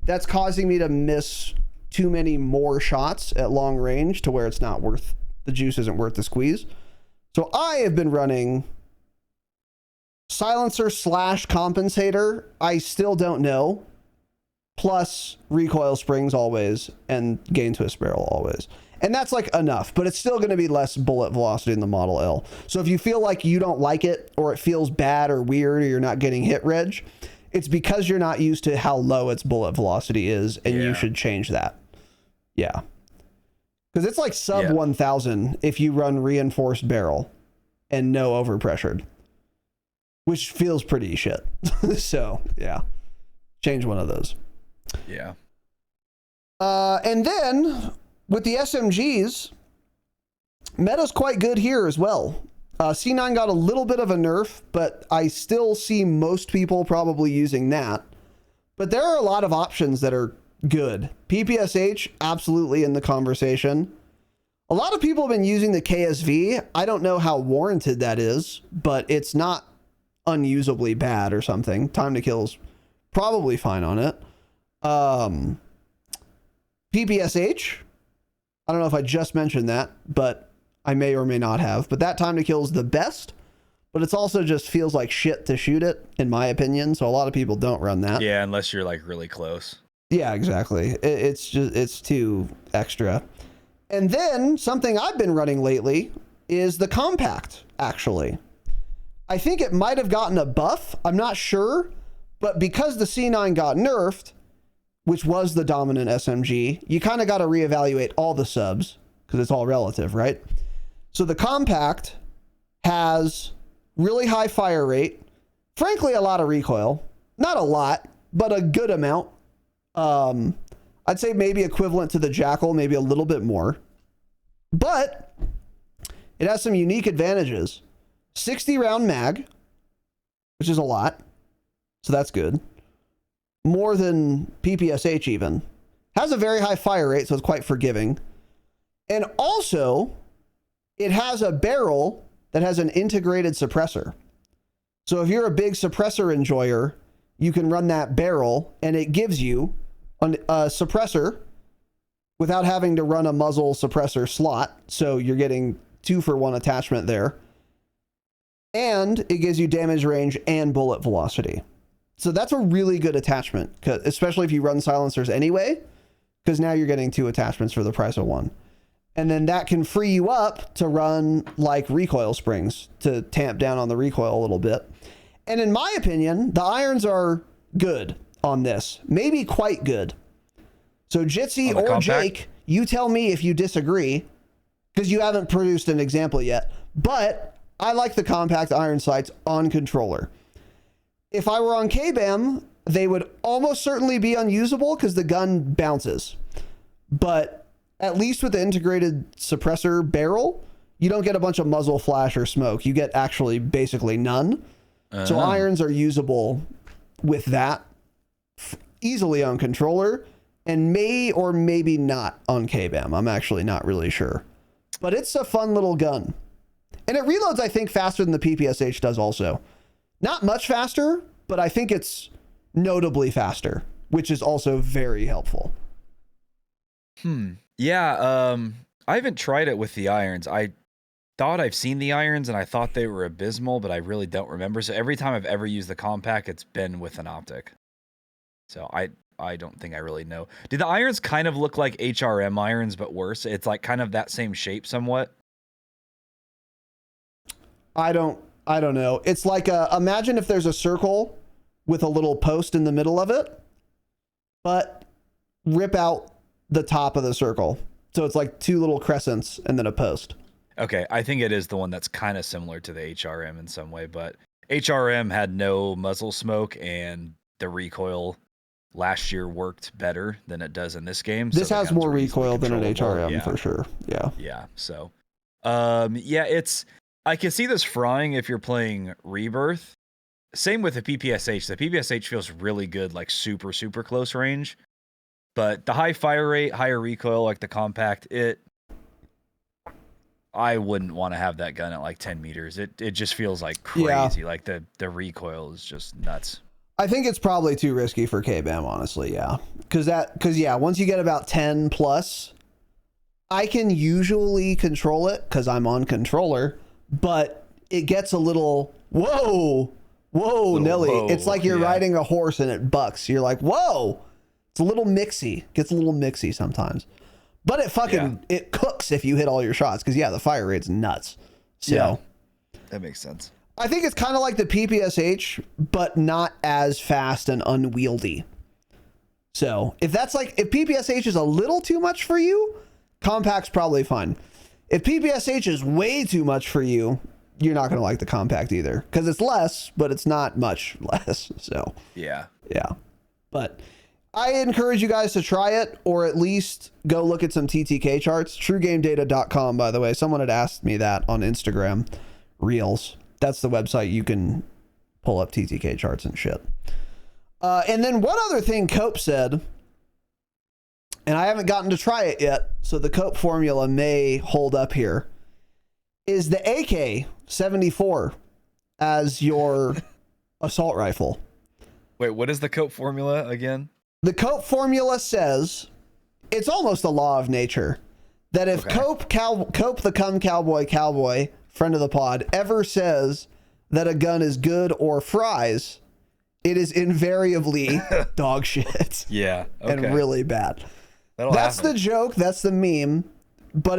that's causing me to miss too many more shots at long range to where it's not worth, the juice isn't worth the squeeze. So I have been running silencer / compensator. I still don't know. Plus recoil springs always and gain twist barrel always. And that's like enough, but it's still going to be less bullet velocity in the Model L. So if you feel like you don't like it or it feels bad or weird or you're not getting hit reg, it's because you're not used to how low its bullet velocity is, and you should change that. Yeah. Because it's like sub 1000 if you run reinforced barrel and no overpressured, which feels pretty shit. So, yeah. Change one of those. Yeah. And then with the SMGs, meta's quite good here as well. C9 got a little bit of a nerf, but I still see most people probably using that. But there are a lot of options that are good. PPSH, absolutely in the conversation. A lot of people have been using the KSV. I don't know how warranted that is, but it's not unusably bad or something. Time to kill's probably fine on it. PPSH, I don't know if I just mentioned that, but I may or may not have, but that time to kill is the best, but it's also just feels like shit to shoot it, in my opinion. So a lot of people don't run that. Yeah, unless you're like really close. Yeah, exactly. It's too extra. And then something I've been running lately is the compact, actually. I think it might have gotten a buff. I'm not sure, but because the C9 got nerfed, which was the dominant SMG, you kind of got to reevaluate all the subs because it's all relative, right? So the compact has really high fire rate, frankly, a lot of recoil, not a lot, but a good amount. I'd say maybe equivalent to the Jackal, maybe a little bit more. But it has some unique advantages. 60 round mag, which is a lot. So that's good. More than PPSH even. Has a very high fire rate, so it's quite forgiving. And also, it has a barrel that has an integrated suppressor. So if you're a big suppressor enjoyer, you can run that barrel and it gives you a suppressor without having to run a muzzle suppressor slot. So you're getting 2-for-1 attachment there. And it gives you damage range and bullet velocity. So that's a really good attachment, especially if you run silencers anyway, because now you're getting 2 attachments for the price of 1. And then that can free you up to run like recoil springs to tamp down on the recoil a little bit. And in my opinion, the irons are good on this, maybe quite good. So Jitsi or compact? Jake, you tell me if you disagree, because you haven't produced an example yet, but I like the compact iron sights on controller. If I were on K-BAM, they would almost certainly be unusable because the gun bounces. But at least with the integrated suppressor barrel, you don't get a bunch of muzzle flash or smoke. You get actually basically none. So irons are usable with that easily on controller and may or maybe not on K-BAM. I'm actually not really sure. But it's a fun little gun. And it reloads, I think, faster than the PPSH does also. Not much faster, but I think it's notably faster, which is also very helpful. Yeah, I haven't tried it with the irons. I thought I've seen the irons and I thought they were abysmal, but I really don't remember. So every time I've ever used the compact, it's been with an optic. So I don't think I really know. Do the irons kind of look like HRM irons, but worse? It's like kind of that same shape somewhat. I don't know. It's like imagine if there's a circle with a little post in the middle of it, but rip out the top of the circle. So it's like 2 little crescents and then a post. Okay, I think it is the one that's kind of similar to the HRM in some way, but HRM had no muzzle smoke and the recoil last year worked better than it does in this game. This has more recoil than an HRM for sure. Yeah. Yeah. So, yeah, I can see this frying if you're playing Rebirth. Same with the PPSH. The PPSH feels really good, like super, super close range. But the high fire rate, higher recoil, like the compact, I wouldn't want to have that gun at like 10 meters. It just feels like crazy. Yeah. Like the recoil is just nuts. I think it's probably too risky for K-BAM, honestly. Yeah. Cause once you get about 10 plus, I can usually control it cause I'm on controller, but it gets a little, whoa, Nelly. Whoa, it's like you're riding a horse and it bucks. You're like, whoa. It's a little mixy. Gets a little mixy sometimes. But it cooks if you hit all your shots. Because, the fire rate's nuts. So, that makes sense. I think it's kind of like the PPSH, but not as fast and unwieldy. So, if PPSH is a little too much for you, compact's probably fine. If PPSH is way too much for you, you're not going to like the compact either. Because it's less, but it's not much less. So, yeah. But I encourage you guys to try it or at least go look at some TTK charts. TrueGameData.com, by the way. Someone had asked me that on Instagram Reels. That's the website you can pull up TTK charts and shit. And then one other thing Cope said, and I haven't gotten to try it yet, so the Cope formula may hold up here, is the AK-74 as your assault rifle. Wait, what is the Cope formula again? The Cope formula says, it's almost a law of nature, that if Cope the Cum Cowboy, friend of the pod, ever says that a gun is good or fries, it is invariably dog shit. Yeah. Okay. And really bad. That's the joke. That's the meme. But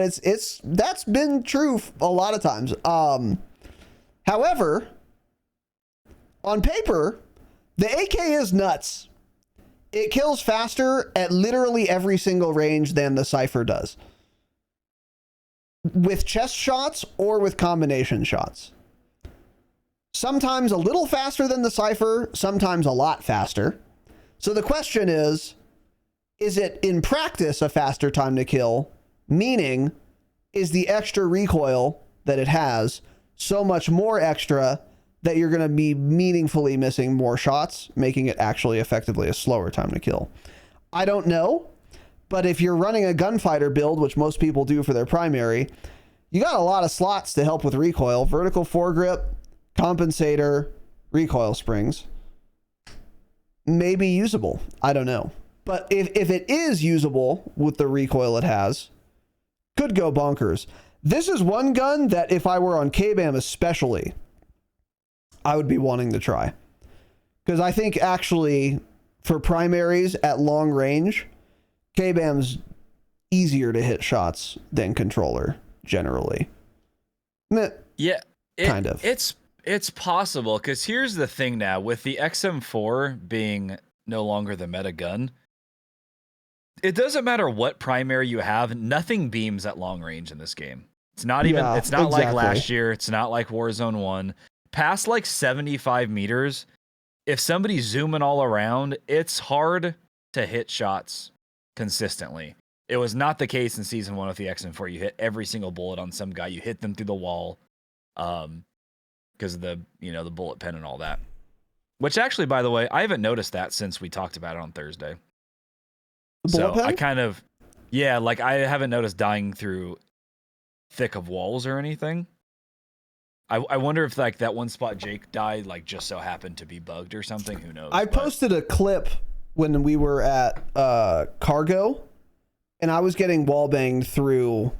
that's been true a lot of times. However, on paper, the AK is nuts. It kills faster at literally every single range than the Cypher does. With chest shots or with combination shots. Sometimes a little faster than the Cypher, sometimes a lot faster. So the question is it in practice a faster time to kill? Meaning, is the extra recoil that it has so much more extra that you're going to be meaningfully missing more shots, making it actually effectively a slower time to kill? I don't know, but if you're running a gunfighter build, which most people do for their primary, you got a lot of slots to help with recoil. Vertical foregrip, compensator, recoil springs. Maybe usable. I don't know. But if it is usable with the recoil it has, could go bonkers. This is one gun that if I were on KBAM especially, I would be wanting to try. Because I think actually for primaries at long range, KBAM's easier to hit shots than controller generally. Yeah, kind of. It's possible, because here's the thing now, with the XM4 being no longer the meta gun, it doesn't matter what primary you have, nothing beams at long range in this game. It's not even, it's not like last year, it's not like Warzone 1. Past like 75 meters, if somebody's zooming all around, it's hard to hit shots consistently. It was not the case in Season 1 with the XM4. You hit every single bullet on some guy, you hit them through the wall. Because of the, the bullet pen and all that. Which actually, by the way, I haven't noticed that since we talked about it on Thursday. So I kind of, like I haven't noticed dying through thick of walls or anything. I wonder if like that one spot Jake died, like just so happened to be bugged or something. Who knows? I posted a clip when we were at Cargo, and I was getting wall banged through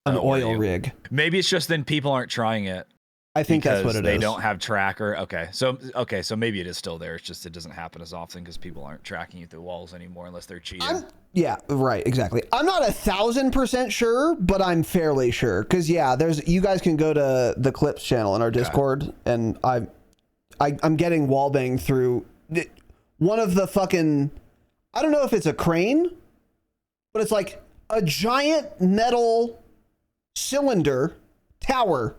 an oil rig. Maybe it's just then people aren't trying it. I think that's what it is. They don't have tracker. Okay, so maybe it is still there. It's just it doesn't happen as often because people aren't tracking you through walls anymore unless they're cheating. Yeah, right, exactly. I'm not 1,000% sure, but I'm fairly sure because you guys can go to the Clips channel in our Discord, and I'm getting wall banged through one of the fucking, I don't know if it's a crane, but it's like a giant metal cylinder tower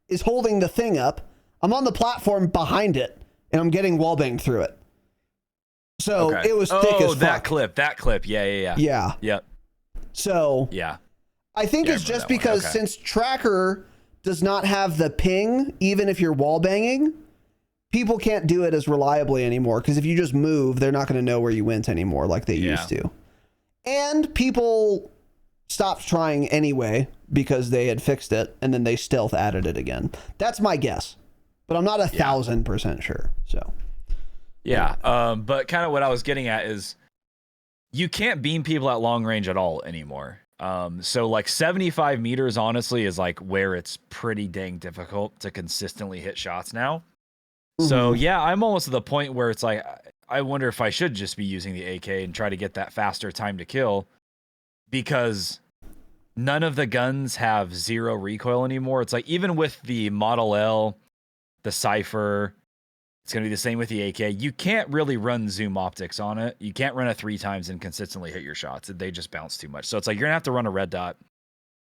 is holding the thing up. I'm on the platform behind it, and I'm getting wall banged through it. So it was thick as fuck. That clip. Yeah. Yep. So I think it's just because since tracker does not have the ping, even if you're wall banging, people can't do it as reliably anymore. Because if you just move, they're not going to know where you went anymore like they used to. And people stopped trying anyway because they had fixed it, and then they stealth added it again. That's my guess, but I'm not 1,000% sure. So but kind of what I was getting at is you can't beam people at long range at all anymore. So like 75 meters honestly is like where it's pretty dang difficult to consistently hit shots now. So I'm almost at the point where it's like I wonder if I should just be using the AK and try to get that faster time to kill, because none of the guns have zero recoil anymore. It's like even with the Model L, the Cypher, it's going to be the same with the AK. You can't really run zoom optics on it. You can't run it 3 times and consistently hit your shots. They just bounce too much. So it's like you're going to have to run a red dot.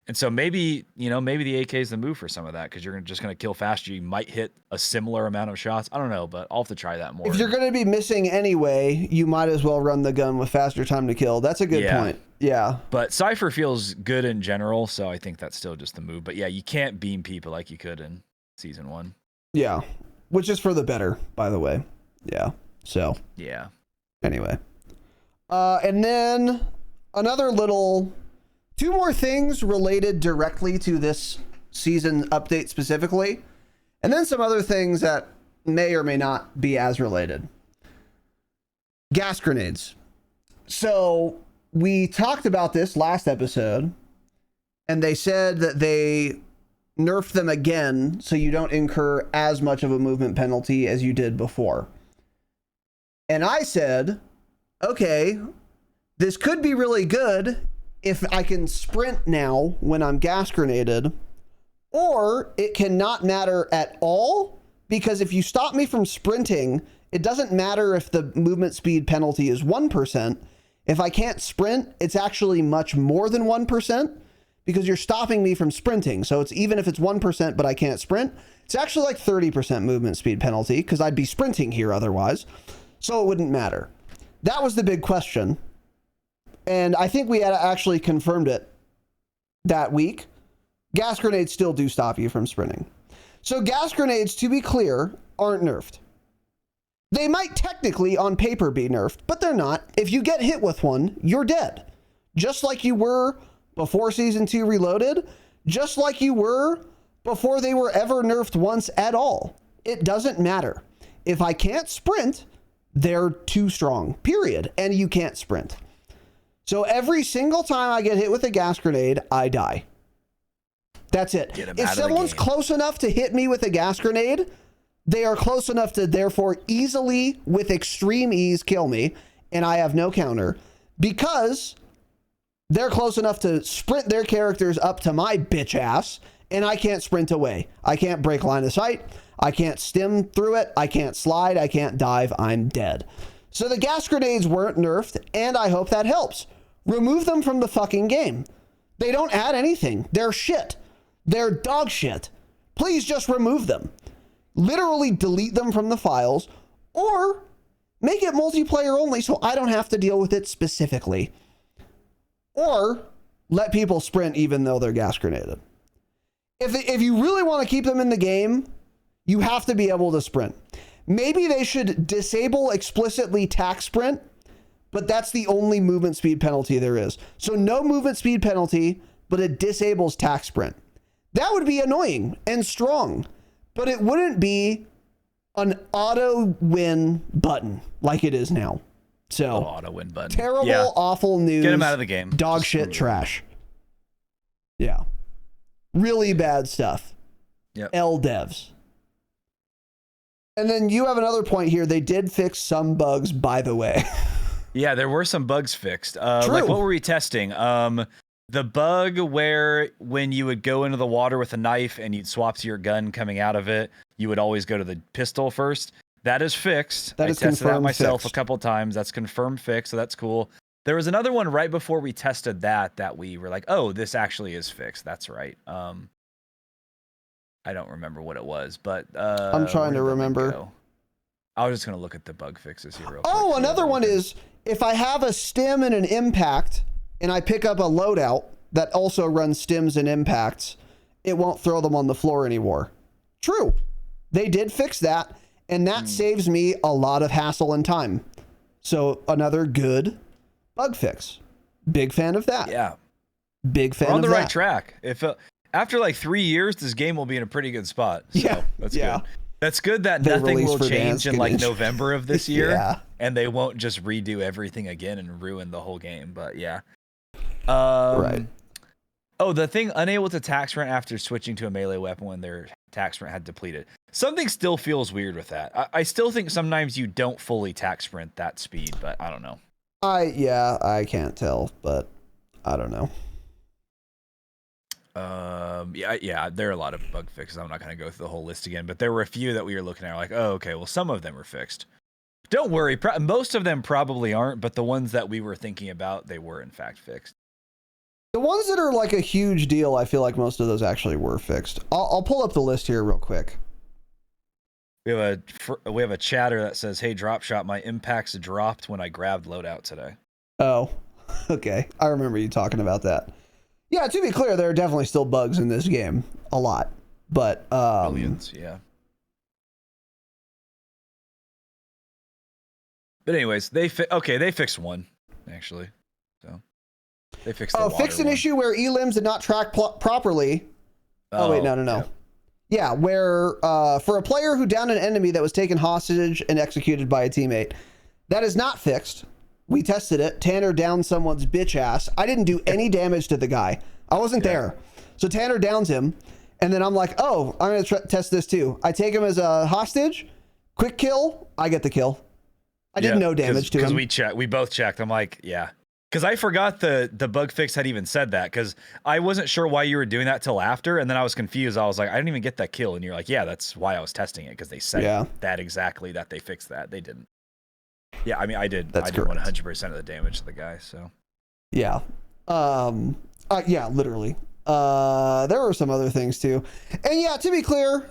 And so maybe the AK is the move for some of that, because you're just going to kill faster. You might hit a similar amount of shots. I don't know, but I'll have to try that more. If you're going to be missing anyway, you might as well run the gun with faster time to kill. That's a good point. Yeah. But Cypher feels good in general, so I think that's still just the move. But yeah, you can't beam people like you could in Season 1. Yeah. Which is for the better, by the way. Yeah. So. Yeah. Anyway. And then another little... 2 more things related directly to this season update specifically, and then some other things that may or may not be as related. Gas grenades. So we talked about this last episode, and they said that they nerfed them again so you don't incur as much of a movement penalty as you did before. And I said, okay, this could be really good if I can sprint now when I'm gas grenaded, or it cannot matter at all, because if you stop me from sprinting, it doesn't matter if the movement speed penalty is 1%. If I can't sprint, it's actually much more than 1%, because you're stopping me from sprinting. So it's even if it's 1%, but I can't sprint, it's actually like 30% movement speed penalty, because I'd be sprinting here otherwise. so it wouldn't matter. That was the big question. And I think we had actually confirmed it that week. Gas grenades still do stop you from sprinting. So gas grenades, to be clear, aren't nerfed. They might technically on paper be nerfed, but they're not. If you get hit with one, you're dead. Just like you were before Season 2 Reloaded, just like you were before they were ever nerfed once at all. It doesn't matter. If I can't sprint, they're too strong, period. And you can't sprint. So every single time I get hit with a gas grenade, I die. That's it. If someone's close enough to hit me with a gas grenade, they are close enough to therefore easily, with extreme ease, kill me, and I have no counter because they're close enough to sprint their characters up to my bitch ass, and I can't sprint away. I can't break line of sight. I can't stim through it. I can't slide. I can't dive. I'm dead. So the gas grenades weren't nerfed, and I hope that helps. Remove them from the fucking game. They don't add anything. They're shit. They're dog shit. Please just remove them. Literally delete them from the files, or make it multiplayer only so I don't have to deal with it specifically. Or let people sprint even though they're gas grenaded. If you really want to keep them in the game, you have to be able to sprint. Maybe they should disable explicitly tack sprint, but that's the only movement speed penalty there is. So no movement speed penalty, but it disables tack sprint. That would be annoying and strong, but it wouldn't be an auto win button like it is now. So auto win button. Terrible, awful news. Get him out of the game. Dog shit trash. Yeah. Really bad stuff. Yep. L devs. And then you have another point here. They did fix some bugs, by the way. Yeah, there were some bugs fixed. True. Like, what were we testing? The bug where when you would go into the water with a knife and you'd swap to your gun coming out of it, you would always go to the pistol first. That is fixed. I tested that myself a couple times. That's confirmed fixed, so that's cool. There was another one right before we tested that we were like, oh, this actually is fixed. That's right. I don't remember what it was, but I'm trying to remember. I was just going to look at the bug fixes here real quick. Oh, another one is if I have a stim and an impact and I pick up a loadout that also runs stims and impacts, it won't throw them on the floor anymore. True. They did fix that, and that saves me a lot of hassle and time. So another good bug fix. Big fan of that. Yeah. Big fan of that. We're on the right track. If after like 3 years, this game will be in a pretty good spot. So yeah. That's good. That's good that nothing will change in like November of this year. Yeah. And they won't just redo everything again and ruin the whole game. But yeah. Right. Oh, the thing, unable to tack sprint after switching to a melee weapon when their tack sprint had depleted. Something still feels weird with that. I still think sometimes you don't fully tack sprint that speed, but I don't know. I can't tell, but I don't know. Yeah, there are a lot of bug fixes. I'm not going to go through the whole list again, but there were a few that we were looking at like, oh, okay, well, some of them are fixed. Don't worry, most of them probably aren't, but the ones that we were thinking about, they were in fact fixed. The ones that are like a huge deal, I feel like most of those actually were fixed. I'll pull up the list here real quick. We have a chatter that says, "Hey, Dropshot, my impacts dropped when I grabbed loadout today." Oh, okay. I remember you talking about that. Yeah, to be clear, there are definitely still bugs in this game. A lot. But, millions, yeah. But anyways, they fixed one, actually. So they fixed the water fixed an one. issue where elims did not track properly. Oh, wait, no. Yeah, where for a player who downed an enemy that was taken hostage and executed by a teammate. That is not fixed. We tested it. Tanner downed someone's bitch ass. I didn't do any damage to the guy. I wasn't there. So Tanner downs him. And then I'm like, oh, I'm going to test this too. I take him as a hostage. Quick kill. I get the kill. I did no damage to him. Because we both checked. I'm like, yeah. Because I forgot the bug fix had even said that. Because I wasn't sure why you were doing that till after. And then I was confused. I was like, I didn't even get that kill. And you're like, yeah, that's why I was testing it. Because they said that exactly, that they fixed that. They didn't. Yeah, I mean, I did 100% of the damage to the guy, so. Yeah. Yeah, literally. There were some other things too. And yeah, to be clear,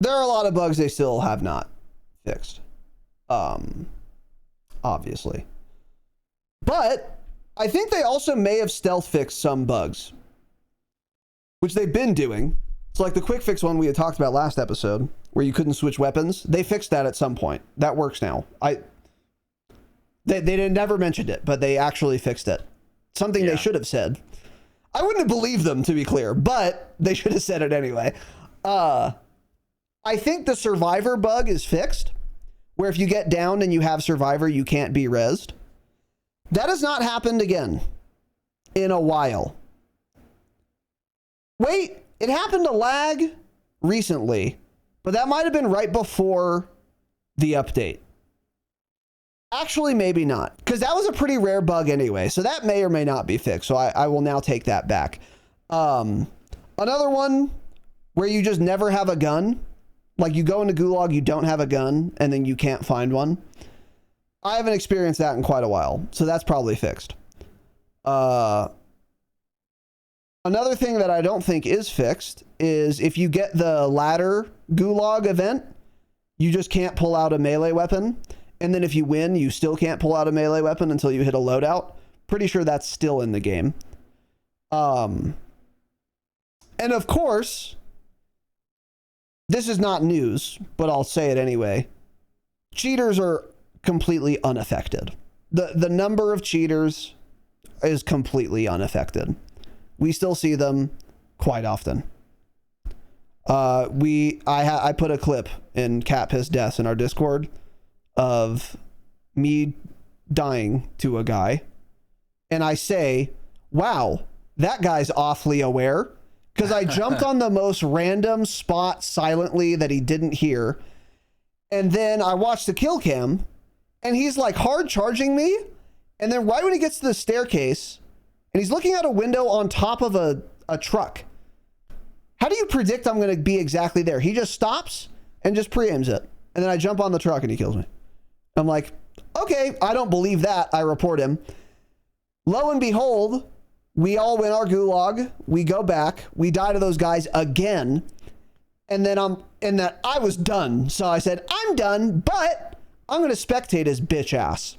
there are a lot of bugs they still have not fixed. Obviously. But I think they also may have stealth fixed some bugs, which they've been doing. So like the quick fix one we had talked about last episode, where you couldn't switch weapons, they fixed that at some point. That works now. They never mentioned it, but they actually fixed it. Something they should have said. I wouldn't have believed them, to be clear, but they should have said it anyway. I think the survivor bug is fixed, where if you get down and you have survivor, you can't be rezzed. That has not happened again in a while. Wait, it happened to lag recently, but that might have been right before the update. Actually, maybe not, because that was a pretty rare bug anyway, so that may or may not be fixed, so I will now take that back. Another one where you just never have a gun, like you go into Gulag, you don't have a gun, and then you can't find one. I haven't experienced that in quite a while, so that's probably fixed. Another thing that I don't think is fixed is if you get the ladder Gulag event, you just can't pull out a melee weapon. And then if you win, you still can't pull out a melee weapon until you hit a loadout. Pretty sure that's still in the game. And of course, this is not news, but I'll say it anyway. Cheaters are completely unaffected. The number of cheaters is completely unaffected. We still see them quite often. I put a clip in Cat Piss Deaths in our Discord of me dying to a guy, and I say, wow, that guy's awfully aware, because I jumped on the most random spot silently that he didn't hear, and then I watched the kill cam, and he's like hard charging me, and then right when he gets to the staircase and he's looking out a window on top of a truck, how do you predict I'm going to be exactly there? He just stops and just pre-aims it, and then I jump on the truck and he kills me. I'm like, okay, I don't believe that. I report him. Lo and behold, we all win our Gulag. We go back. We die to those guys again. And then I was done. So I said, I'm done, but I'm going to spectate his bitch ass.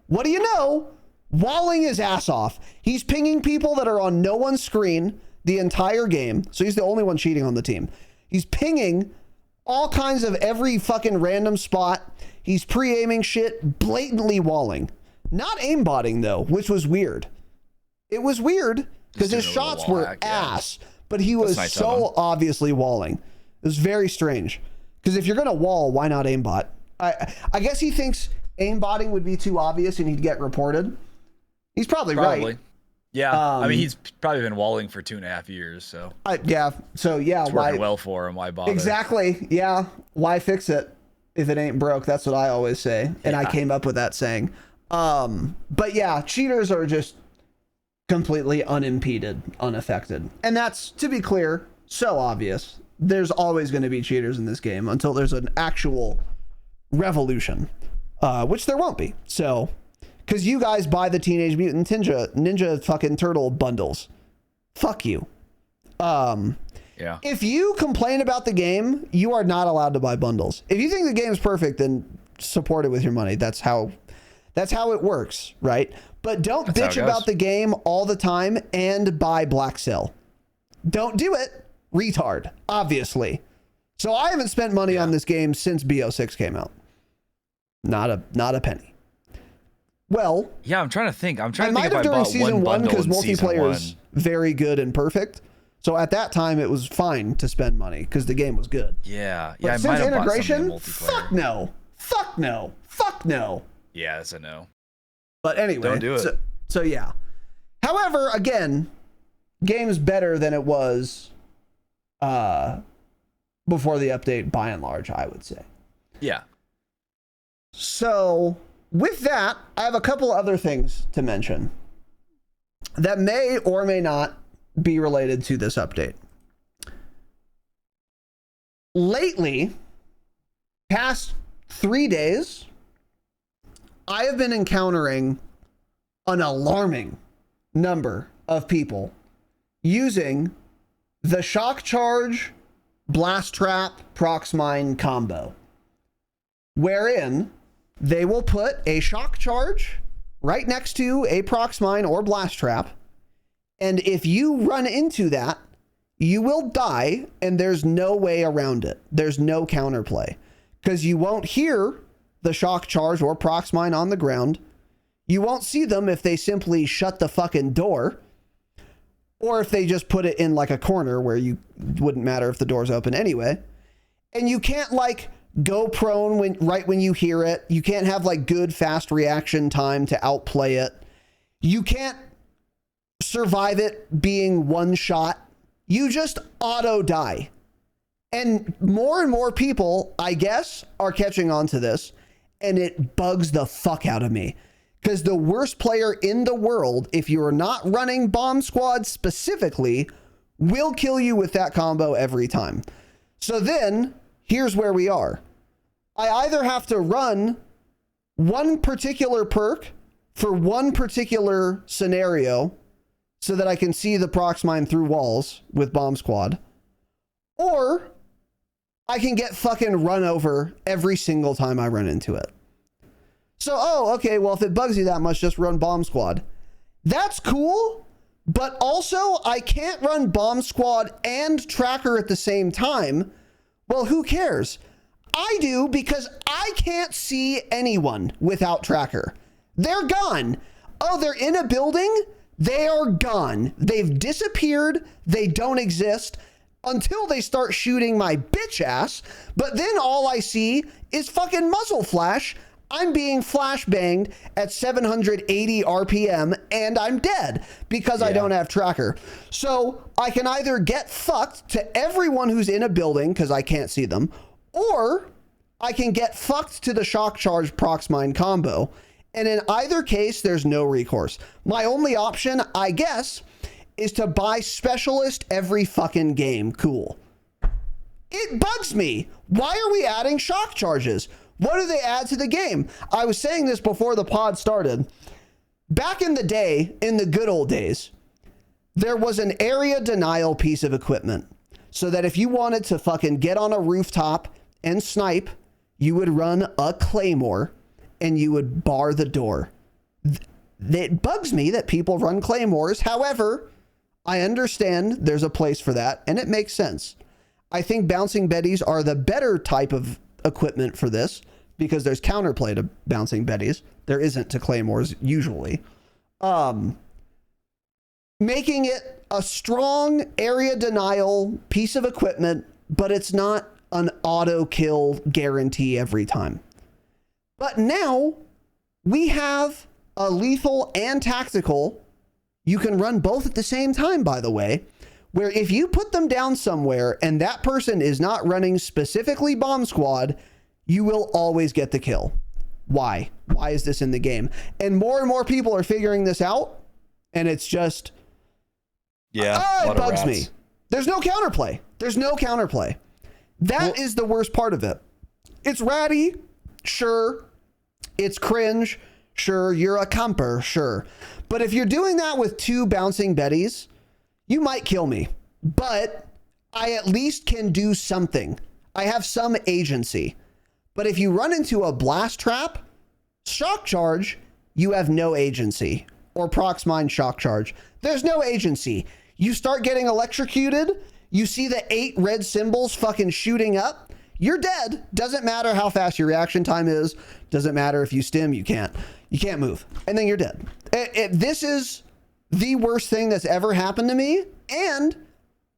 What do you know? Walling his ass off. He's pinging people that are on no one's screen the entire game. So he's the only one cheating on the team. He's pinging all kinds of every fucking random spot. He's pre-aiming shit, blatantly walling. Not aimbotting though, which was weird. It was weird because his shots were ass, but he was so obviously walling. It was very strange. Because if you're going to wall, why not aimbot? I guess he thinks aimbotting would be too obvious and he'd get reported. He's probably right. Yeah, I mean, he's probably been walling for 2.5 years, so. Yeah, so yeah. It's working well for him, why bother? Exactly, yeah. Why fix it if it ain't broke? That's what I always say, and I came up with that saying. But yeah, cheaters are just completely unimpeded, unaffected. And that's, to be clear, so obvious. There's always going to be cheaters in this game until there's an actual revolution, which there won't be. So, because you guys buy the Teenage Mutant Ninja fucking Turtle bundles. Fuck you. Yeah. If you complain about the game, you are not allowed to buy bundles. If you think the game's perfect, then support it with your money. That's how it works, right? But don't bitch about the game all the time and buy Black Cell. Don't do it, retard, obviously. So I haven't spent money on this game since BO6 came out. Not a penny. Well, yeah, I'm trying to think. I might have during season one because multiplayer is very good and perfect. So at that time, it was fine to spend money because the game was good. Yeah, but yeah. Since integration, fuck no, fuck no, fuck no. Yeah, that's a no. But anyway, don't do it. So yeah. However, again, game's better than it was before the update, by and large, I would say. Yeah. So with that, I have a couple other things to mention that may or may not be related to this update. Lately, past 3 days, I have been encountering an alarming number of people using the Shock Charge Blast Trap Prox Mine combo. wherein they will put a shock charge right next to a prox mine or blast trap. And if you run into that, you will die, and there's no way around it. There's no counterplay, because you won't hear the shock charge or prox mine on the ground. You won't see them if they simply shut the fucking door, or if they just put it in like a corner where you wouldn't matter if the door's open anyway. And you can't like go prone right when you hear it. You can't have like good fast reaction time to outplay it. You can't survive it being one shot. You just auto die. And more people, I guess, are catching on to this, and it bugs the fuck out of me. Because the worst player in the world, if you're not running Bomb Squad specifically, will kill you with that combo every time. So then, here's where we are. I either have to run one particular perk for one particular scenario so that I can see the prox mine through walls with Bomb Squad, or I can get fucking run over every single time I run into it. So, okay, well, if it bugs you that much, just run Bomb Squad. That's cool, but also I can't run Bomb Squad and Tracker at the same time. Well, who cares? I do, because I can't see anyone without Tracker. They're gone. Oh, they're in a building? They are gone. They've disappeared. They don't exist until they start shooting my bitch ass. But then all I see is fucking muzzle flash. I'm being flashbanged at 780 RPM and I'm dead because I don't have Tracker. So I can either get fucked to everyone who's in a building because I can't see them, or I can get fucked to the shock charge prox mine combo. And in either case, there's no recourse. My only option, I guess, is to buy Specialist every fucking game. Cool. It bugs me. Why are we adding shock charges? What do they add to the game? I was saying this before the pod started. Back in the day, in the good old days, there was an area denial piece of equipment so that if you wanted to fucking get on a rooftop and snipe, you would run a claymore and you would bar the door. It bugs me that people run claymores. However, I understand there's a place for that and it makes sense. I think bouncing betties are the better type of equipment for this because there's counterplay to bouncing betties. There isn't to claymores usually. Making it a strong area denial piece of equipment, but it's not an auto kill guarantee every time. But now we have a lethal and tactical. You can run both at the same time, by the way, where if you put them down somewhere and that person is not running specifically Bomb Squad, you will always get the kill. Why? Why is this in the game? And more people are figuring this out, and it's just, it bugs me. There's no counterplay. There's no counterplay. That is the worst part of it. It's ratty, sure. It's cringe, sure. You're a camper, sure. But if you're doing that with two bouncing betties, you might kill me, but I at least can do something. I have some agency. But if you run into a blast trap, shock charge, you have no agency. Or prox mine shock charge. There's no agency. You start getting electrocuted, you see the 8 red symbols fucking shooting up, you're dead. Doesn't matter how fast your reaction time is. Doesn't matter if you stim, you can't move. And then you're dead. This is the worst thing that's ever happened to me. And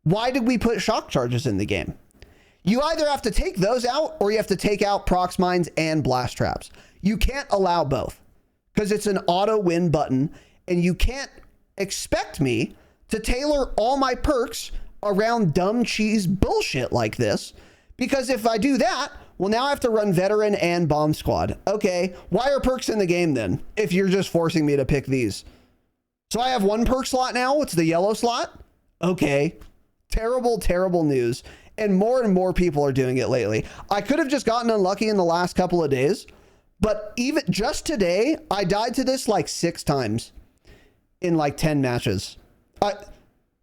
why did we put shock charges in the game? You either have to take those out or you have to take out prox mines and blast traps. You can't allow both because it's an auto win button, and you can't expect me to tailor all my perks around dumb cheese bullshit like this, because if I do that, well, now I have to run veteran and bomb squad. Okay, why are perks in the game then if you're just forcing me to pick these? So I have one perk slot now. It's the yellow slot. Okay, terrible news. And more people are doing it lately. I could have just gotten unlucky in the last couple of days, but even just today, I died to this like 6 times in like 10 matches.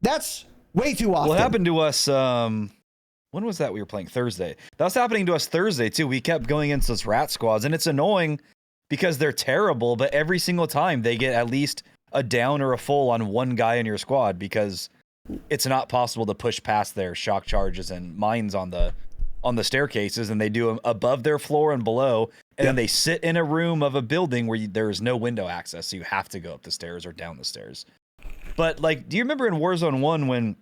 That's way too often. What happened to us? When when was that we were playing? Thursday. That was happening to us Thursday too. We kept going into those rat squads, and it's annoying because they're terrible, but every single time they get at least a down or a full on one guy in your squad because it's not possible to push past their shock charges and mines on the staircases, and they do them above their floor and below, and then they sit in a room of a building where there is no window access, so you have to go up the stairs or down the stairs. But like, do you remember in Warzone 1 when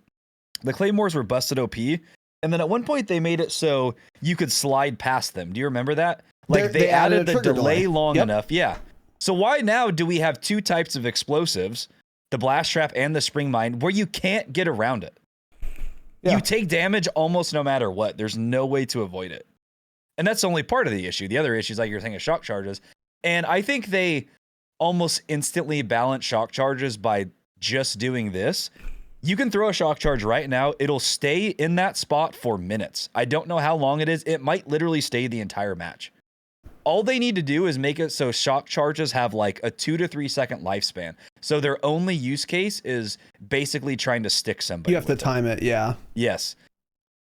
the Claymores were busted OP, and then at one point they made it so you could slide past them? Do you remember that? Like they added the delay long enough. Yeah. So why now do we have two types of explosives, the blast trap and the spring mine, where you can't get around it? You take damage almost no matter what. There's no way to avoid it. And that's only part of the issue. The other issue is like you're saying, shock charges. And I think they almost instantly balance shock charges by just doing this. You can throw a shock charge right now. It'll stay in that spot for minutes. I don't know how long it is. It might literally stay the entire match. All they need to do is make it so shock charges have like a 2 to 3 second lifespan. So their only use case is basically trying to stick somebody. You have to time it, yeah. Yes.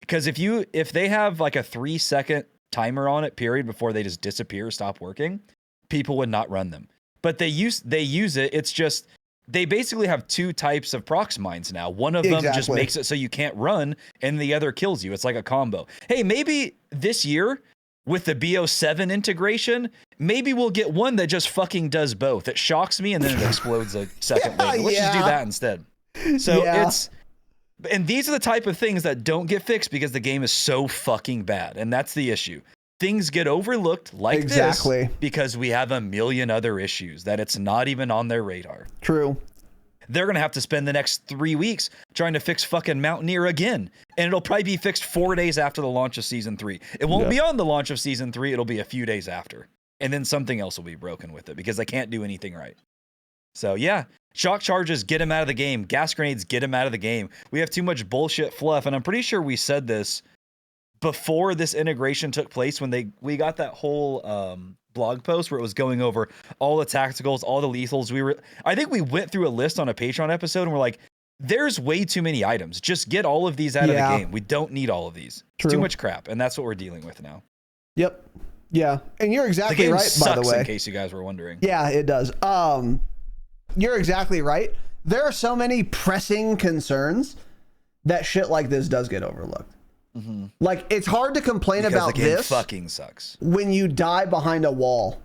Because if they have like a 3 second timer on it, period, before they just disappear, stop working, people would not run them. But they use it. It's just they basically have two types of prox mines now. One of them just makes it so you can't run, and the other kills you. It's like a combo. Hey, maybe this year with the BO7 integration, maybe we'll get one that just fucking does both. It shocks me and then it explodes a second later. Let's just do that instead. So and these are the type of things that don't get fixed because the game is so fucking bad. And that's the issue. Things get overlooked like this because we have a million other issues that it's not even on their radar. True. They're going to have to spend the next 3 weeks trying to fix fucking Mountaineer again. And it'll probably be fixed 4 days after the launch of Season 3. It won't be on the launch of Season 3. It'll be a few days after. And then something else will be broken with it because they can't do anything right. So yeah, shock charges, get them out of the game. Gas grenades, get them out of the game. We have too much bullshit fluff. And I'm pretty sure we said this before this integration took place when we got that whole blog post where it was going over all the tacticals, all the lethals. I think we went through a list on a Patreon episode and we're like, there's way too many items. Just get all of these out of the game. We don't need all of these. It's too much crap. And that's what we're dealing with now. Yep. Yeah. And you're exactly right, sucks, by the way. In case you guys were wondering. Yeah, it does. You're exactly right. There are so many pressing concerns that shit like this does get overlooked. Mm-hmm. Like, it's hard to complain because about this fucking sucks when you die behind a wall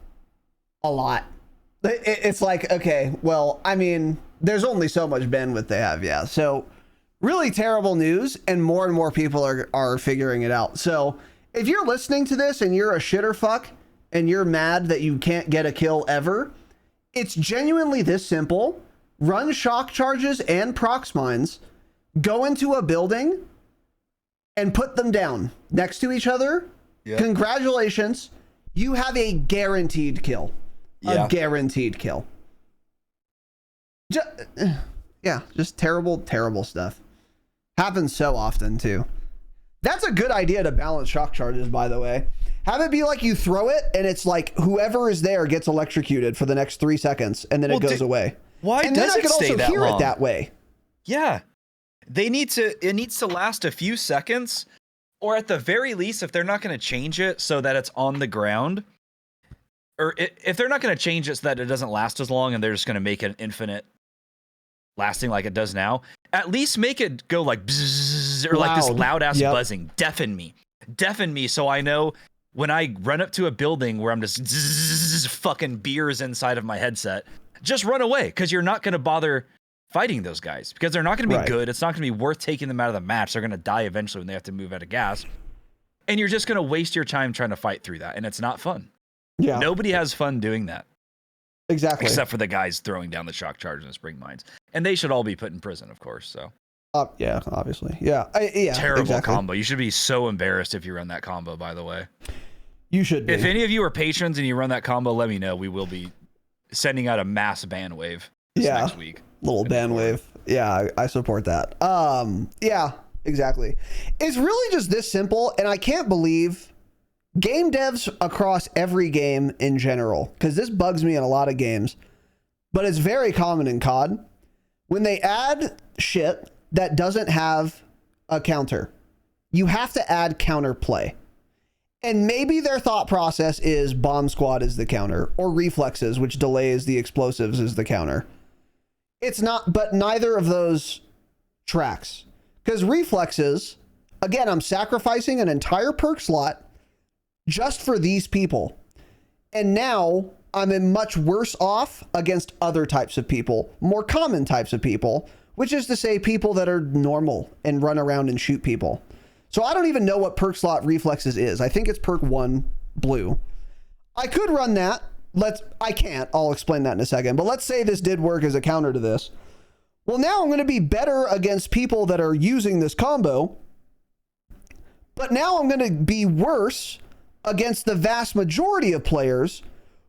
a lot. It's like, okay, well, I mean, there's only so much bandwidth they have. Yeah. So really terrible news, and more people are figuring it out. So if you're listening to this and you're a shitter fuck and you're mad that you can't get a kill ever, it's genuinely this simple. Run shock charges and prox mines, go into a building and put them down next to each other. Yep. Congratulations. You have a guaranteed kill. A guaranteed kill. Just terrible stuff. Happens so often too. That's a good idea to balance shock charges, by the way. Have it be like you throw it and it's like whoever is there gets electrocuted for the next 3 seconds and then it goes away. Why and does then I it could stay also that hear long? It that way. Yeah. It needs to last a few seconds, or at the very least, if they're not going to change it so that it's on the ground, or if they're not going to change it so that it doesn't last as long and they're just going to make it infinite lasting like it does now, at least make it go like bzzz, or like this loud ass buzzing. Deafen me so I know when I run up to a building where I'm just zzz, fucking beers inside of my headset, just run away, because you're not going to bother fighting those guys because they're not going to be good. It's not going to be worth taking them out of the match. They're going to die eventually when they have to move out of gas. And you're just going to waste your time trying to fight through that. And it's not fun. Yeah. Nobody has fun doing that. Exactly. Except for the guys throwing down the shock charges and spring mines. And they should all be put in prison, of course. So. Yeah, obviously. Yeah. Terrible combo. You should be so embarrassed if you run that combo, by the way. You should be. If any of you are patrons and you run that combo, let me know. We will be sending out a mass ban wave next week. Little ban wave. Yeah, I support that. Yeah, exactly. It's really just this simple, and I can't believe game devs across every game in general, because this bugs me in a lot of games, but it's very common in COD, when they add shit that doesn't have a counter. you have to add counterplay. And maybe their thought process is bomb squad is the counter, or reflexes, which delays the explosives, is the counter. It's not, but neither of those tracks. Because reflexes, again, I'm sacrificing an entire perk slot just for these people. And now I'm in much worse off against other types of people, more common types of people, which is to say people that are normal and run around and shoot people. So I don't even know what perk slot reflexes is. I think it's perk 1 blue. I could run that. I can't. I'll explain that in a second. But let's say this did work as a counter to this. Well, now I'm going to be better against people that are using this combo. But now I'm going to be worse against the vast majority of players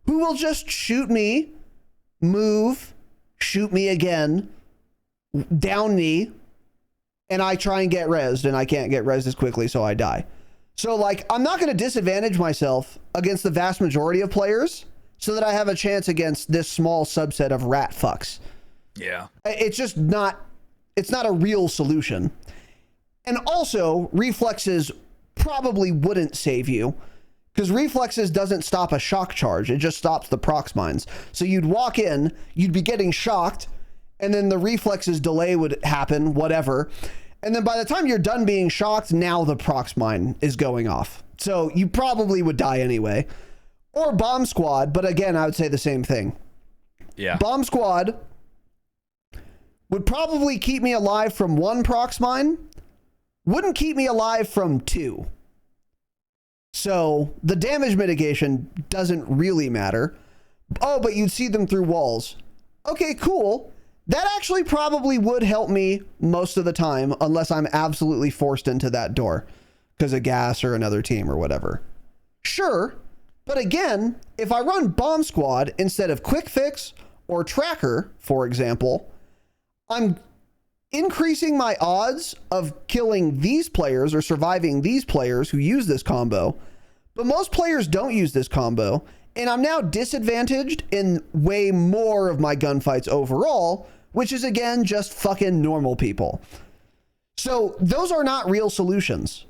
who will just shoot me, move, shoot me again, down me, and I try and get rezzed, and I can't get rezzed as quickly, so I die. So, like, I'm not going to disadvantage myself against the vast majority of players so that I have a chance against this small subset of rat fucks. Yeah. It's just not, it's not a real solution. And also, reflexes probably wouldn't save you, because reflexes doesn't stop a shock charge. It just stops the prox mines. So you'd walk in, you'd be getting shocked, and then the reflexes delay would happen, whatever. And then by the time you're done being shocked, now the prox mine is going off. So you probably would die anyway. Or bomb squad, but again, I would say the same thing. Yeah. Bomb squad would probably keep me alive from 1 prox mine, wouldn't keep me alive from 2. So the damage mitigation doesn't really matter. Oh, but you'd see them through walls. Okay, cool. That actually probably would help me most of the time, unless I'm absolutely forced into that door because of gas or another team or whatever. Sure. But again, if I run bomb squad instead of quick fix or tracker, for example, I'm increasing my odds of killing these players or surviving these players who use this combo. But most players don't use this combo, and I'm now disadvantaged in way more of my gunfights overall, which is again just fucking normal people. So those are not real solutions.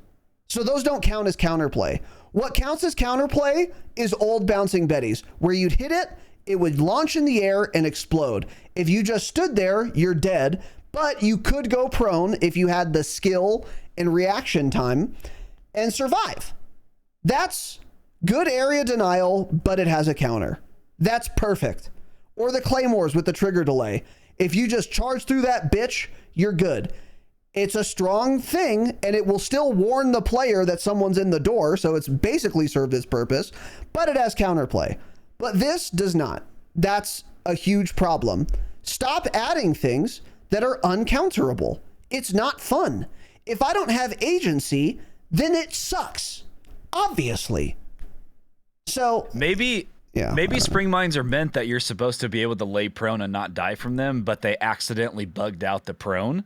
So those don't count as counterplay. What counts as counterplay is old bouncing Bettys, where you'd hit it, it would launch in the air and explode. If you just stood there, you're dead, but you could go prone if you had the skill and reaction time and survive. That's good area denial, but it has a counter. That's perfect. Or the claymores with the trigger delay. If you just charge through that bitch, you're good. It's a strong thing, and it will still warn the player that someone's in the door, so it's basically served its purpose, but it has counterplay. But this does not. That's a huge problem. Stop adding things that are uncounterable. It's not fun. If I don't have agency, then it sucks. Obviously. So maybe spring mines are meant that you're supposed to be able to lay prone and not die from them, but they accidentally bugged out the prone,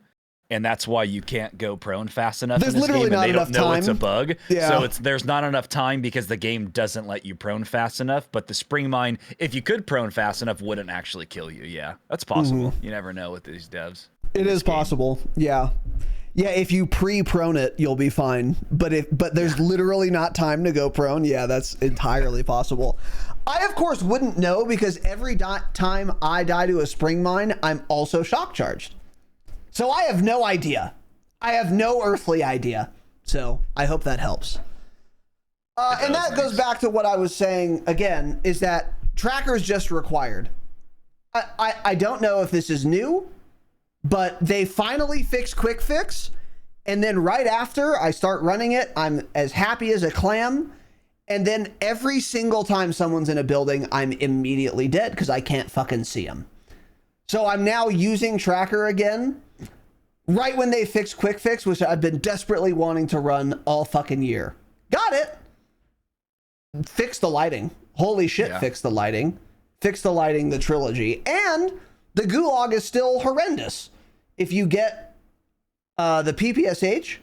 and that's why you can't go prone fast enough. There's in this literally game, not and they enough don't know time. it's a bug. Yeah. So there's not enough time because the game doesn't let you prone fast enough. But the spring mine, if you could prone fast enough, wouldn't actually kill you. Yeah, that's possible. You never know with these devs. It is possible. Yeah. Yeah, if you pre-prone it, you'll be fine. But there's literally not time to go prone. Yeah, that's entirely possible. I, of course, wouldn't know because every time I die to a spring mine, I'm also shock charged. So I have no idea. I have no earthly idea. So I hope that helps. And that goes back to what I was saying again, is that tracker is just required. I don't know if this is new, but they finally fixed quick fix. And then right after I start running it, I'm as happy as a clam. And then every single time someone's in a building, I'm immediately dead because I can't fucking see them. So I'm now using tracker again, right when they fixed quick fix, which I've been desperately wanting to run all fucking year. Got it. Fix the lighting. Holy shit, yeah. Fix the lighting. Fix the lighting, the trilogy. And the gulag is still horrendous. If you get the PPSH,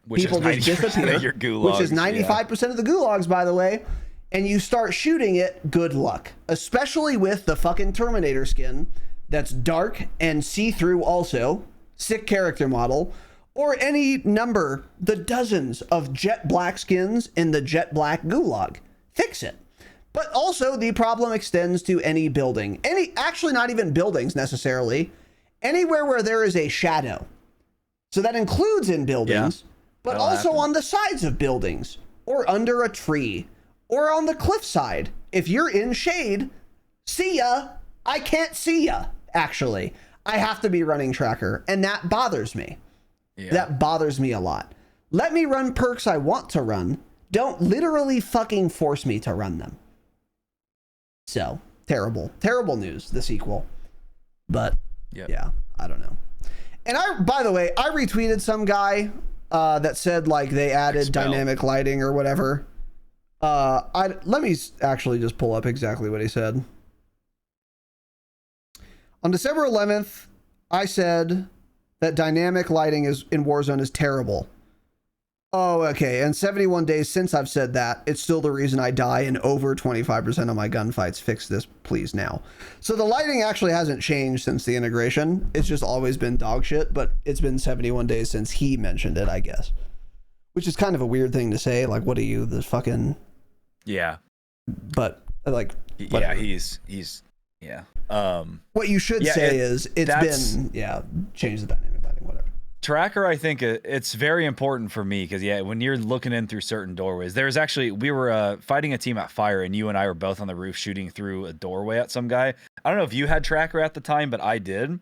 which people just disappear, your gulags, which is 95% of the gulags, by the way, and you start shooting it, good luck. Especially with the fucking Terminator skin that's dark and see-through also. Sick character model. or any number, the dozens of jet black skins in the jet black gulag. Fix it. But also the problem extends to any building. Actually not even buildings necessarily. Anywhere where there is a shadow. So that includes in buildings, but also on the sides of buildings, or under a tree, or on the cliffside. If you're in shade, see ya. I can't see ya, actually. I have to be running tracker, and that bothers me. Yeah. That bothers me a lot. Let me run perks I want to run. Don't literally fucking force me to run them. So, terrible news, the sequel. But, yeah, I don't know. And by the way, I retweeted some guy that said like they added dynamic lighting or whatever. Let me actually just pull up exactly what he said. On December 11th, I said that dynamic lighting in Warzone is terrible. Oh, okay. And 71 days since I've said that, it's still the reason I die in over 25% of my gunfights. Fix this, please, now. So the lighting actually hasn't changed since the integration. It's just always been dog shit, but it's been 71 days since he mentioned it, I guess. Which is kind of a weird thing to say. Like, what are you, the fucking... Yeah. But, like... Whatever. Yeah, what you should say is, change the dynamic lighting, whatever. Tracker, I think it's very important for me because when you're looking in through certain doorways, there's actually, we were fighting a team at Fire and you and I were both on the roof shooting through a doorway at some guy. I don't know if you had tracker at the time, but I did.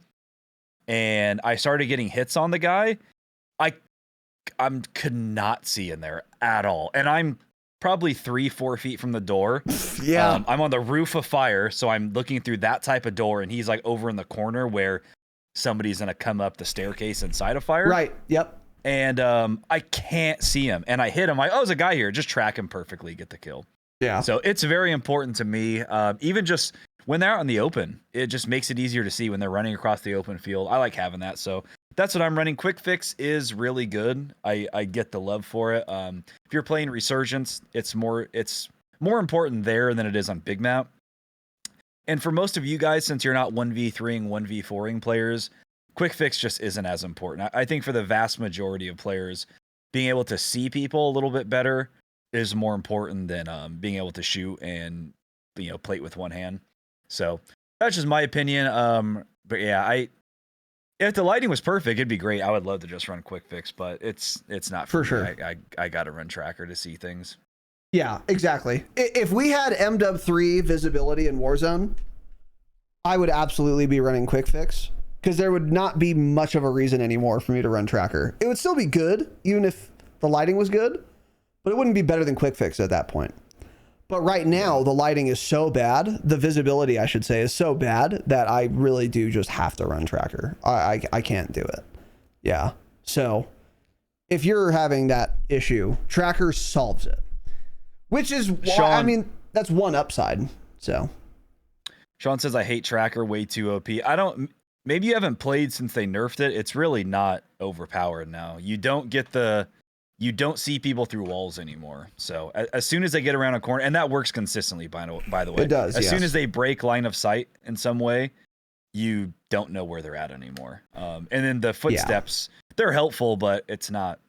And I started getting hits on the guy. I could not see in there at all. And I'm probably 3-4 feet from the door. Yeah. I'm on the roof of Fire. So I'm looking through that type of door and he's like over in the corner where somebody's gonna come up the staircase inside of Fire. Right. Yep. And I can't see him. And I hit him like, oh, there's a guy here. Just track him perfectly, get the kill. Yeah. So it's very important to me. Even just when they're out in the open, it just makes it easier to see when they're running across the open field. I like having that. So that's what I'm running. Quick Fix is really good. I get the love for it. If you're playing Resurgence, it's more important there than it is on Big Map. And for most of you guys, since you're not 1v3ing, 1v4ing players, Quick Fix just isn't as important. I think for the vast majority of players, being able to see people a little bit better is more important than being able to shoot and plate with one hand. So that's just my opinion. But yeah, if the lighting was perfect, it'd be great. I would love to just run Quick Fix, but it's not for sure. I got to run tracker to see things. Yeah, exactly. If we had MW3 visibility in Warzone, I would absolutely be running Quick Fix because there would not be much of a reason anymore for me to run tracker. It would still be good, even if the lighting was good, but it wouldn't be better than Quick Fix at that point. But right now, the lighting is so bad, the visibility, I should say, is so bad that I really do just have to run tracker. I can't do it. Yeah. So if you're having that issue, tracker solves it. Which is why, Sean, I mean, that's one upside. So Sean says, I hate tracker, way too OP. Maybe you haven't played since they nerfed it. It's really not overpowered now. You don't see people through walls anymore. So as soon as they get around a corner, and that works consistently, by the way. It does, As soon as they break line of sight in some way, you don't know where they're at anymore. And then the footsteps, they're helpful, but it's not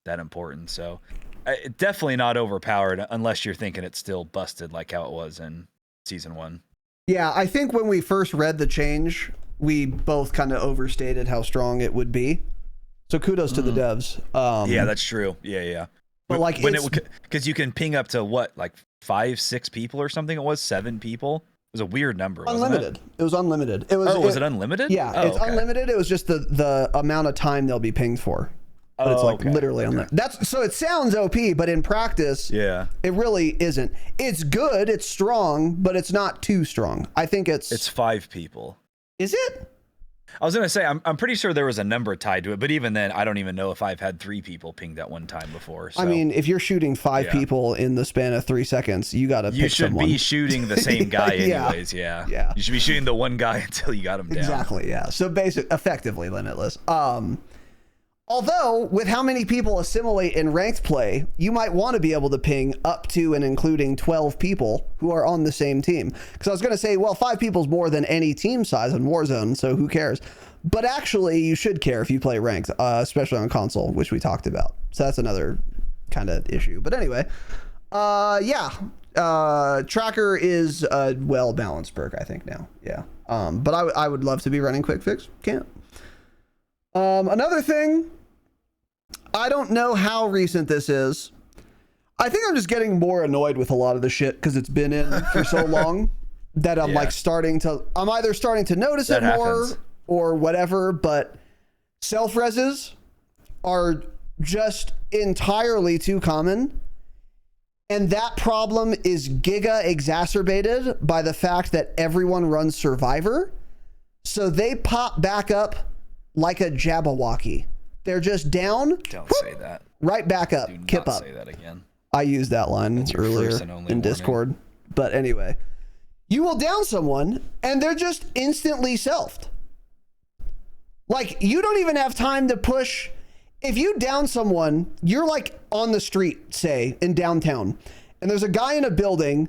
that important. So definitely not overpowered unless you're thinking it's still busted like how it was in Season 1. Yeah, I think when we first read the change, we both kind of overstated how strong it would be. So kudos to the devs. Yeah, that's true. Yeah. But like, because you can ping up to what, like 5-6 people or something? It was 7 people. It was a weird number. Unlimited. It was unlimited. Was it unlimited? Yeah, it's unlimited. It was just the amount of time they'll be pinged for. But it's like literally unlimited. So it sounds OP, but in practice, it really isn't. It's good. It's strong, but it's not too strong. I think it's 5 people. Is it? I was going to say, I'm pretty sure there was a number tied to it, but even then, I don't even know if I've had 3 people pinged at one time before. So. I mean, if you're shooting 5 people in the span of 3 seconds, you got to pick someone. You should be shooting the same guy anyways, yeah. You should be shooting the one guy until you got him down. Exactly, yeah. So effectively limitless. Although, with how many people assimilate in ranked play, you might want to be able to ping up to and including 12 people who are on the same team. Because I was going to say, well, 5 people is more than any team size in Warzone, so who cares? But actually, you should care if you play ranked, especially on console, which we talked about. So that's another kind of issue. But anyway, Tracker is a well-balanced perk, I think, now. Yeah. But I would love to be running Quick Fix. Can't. Another thing, I don't know how recent this is. I think I'm just getting more annoyed with a lot of the shit because it's been in for so long that I'm like I'm either starting to notice it more or whatever, but self-reses are just entirely too common. And that problem is giga exacerbated by the fact that everyone runs Survivor. So they pop back up like a Jabberwocky. They're just down. Don't say that. Right back up. Do Kip not up. say that again. I used that line earlier in Discord. But anyway, you will down someone and they're just instantly selfed. Like, you don't even have time to push. If you down someone, you're like on the street, say, in downtown, and there's a guy in a building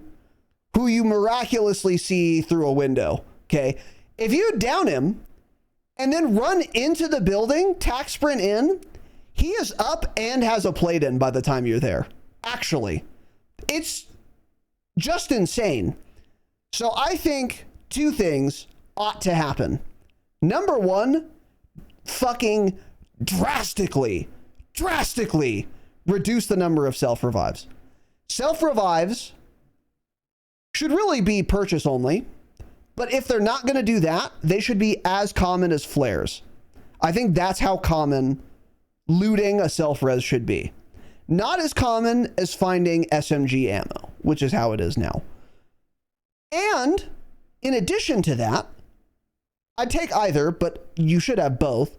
who you miraculously see through a window, okay? If you down him and then run into the building, tack sprint in, he is up and has a plate in by the time you're there. Actually, it's just insane. So I think 2 things ought to happen. Number 1, fucking drastically reduce the number of self-revives. Self-revives should really be purchase only, but if they're not going to do that, they should be as common as flares. I think that's how common looting a self-res should be. Not as common as finding SMG ammo, which is how it is now. And in addition to that, I'd take either, but you should have both.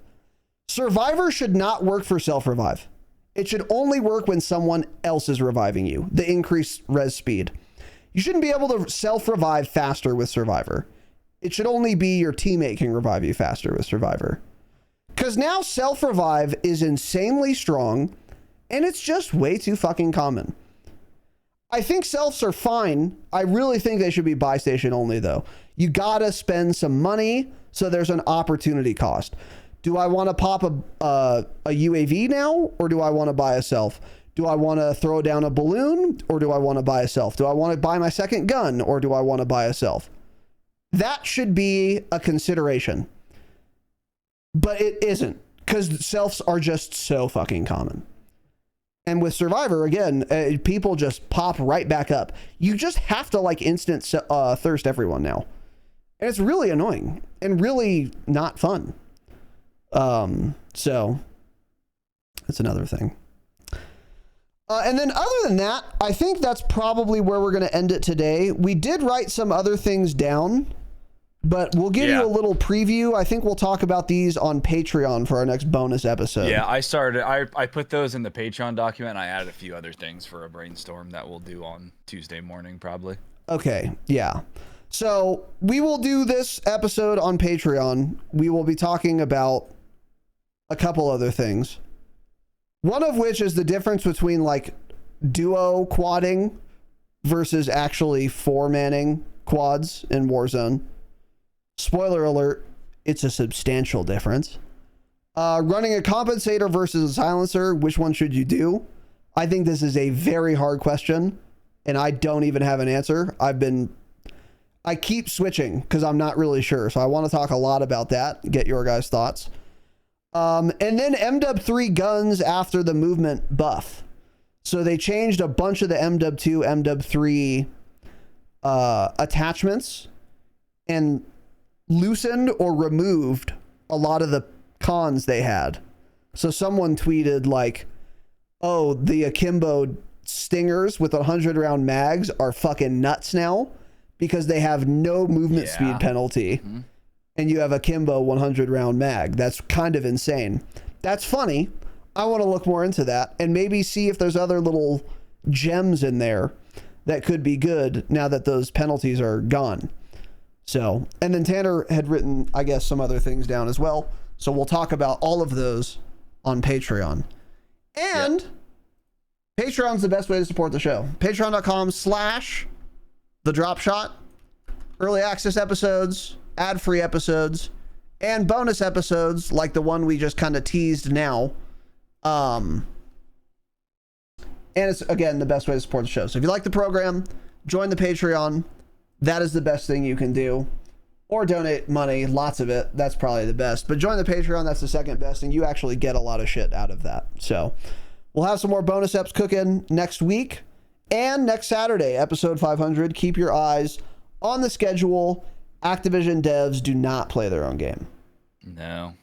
Survivor should not work for self-revive. It should only work when someone else is reviving you, the increased res speed. You shouldn't be able to self-revive faster with Survivor. It should only be your teammate can revive you faster with Survivor. Because now self-revive is insanely strong, and it's just way too fucking common. I think selfs are fine. I really think they should be buy station only, though. You gotta spend some money, so there's an opportunity cost. Do I want to pop a UAV now, or do I want to buy a self? Do I want to throw down a balloon, or do I want to buy a self? Do I want to buy my second gun, or do I want to buy a self? That should be a consideration. But it isn't, because selfs are just so fucking common. And with Survivor, again, people just pop right back up. You just have to like instant thirst everyone now. And it's really annoying and really not fun. So that's another thing. And then other than that, I think that's probably where we're going to end it today. We did write some other things down, but we'll give you a little preview. I think we'll talk about these on Patreon for our next bonus episode. Yeah, I put those in the Patreon document, and I added a few other things for a brainstorm that we'll do on Tuesday morning, probably. Okay, yeah. So we will do this episode on Patreon. We will be talking about a couple other things. One of which is the difference between like duo quadding versus actually 4-manning quads in Warzone. Spoiler alert, it's a substantial difference. Running a compensator versus a silencer, which one should you do? I think this is a very hard question, and I don't even have an answer. I keep switching because I'm not really sure, so I want to talk a lot about that, get your guys' thoughts. And then MW3 guns after the movement buff. So they changed a bunch of the MW2, MW3 attachments and loosened or removed a lot of the cons they had. So someone tweeted like, oh, the Akimbo Stingers with 100 round mags are fucking nuts now because they have no movement speed penalty. Mm-hmm. And you have a Akimbo 100 round mag. That's kind of insane. That's funny. I want to look more into that and maybe see if there's other little gems in there that could be good now that those penalties are gone. So, and then Tanner had written, I guess, some other things down as well. So we'll talk about all of those on Patreon. And Patreon's the best way to support the show. Patreon.com/the Dropshot. Early access episodes, ad-free episodes, and bonus episodes like the one we just kind of teased now. And it's, again, the best way to support the show. So if you like the program, join the Patreon. That is the best thing you can do. Or donate money, lots of it. That's probably the best. But join the Patreon, that's the second best, and you actually get a lot of shit out of that. So we'll have some more bonus eps cooking next week and next Saturday, episode 500. Keep your eyes on the schedule. Activision devs do not play their own game. No.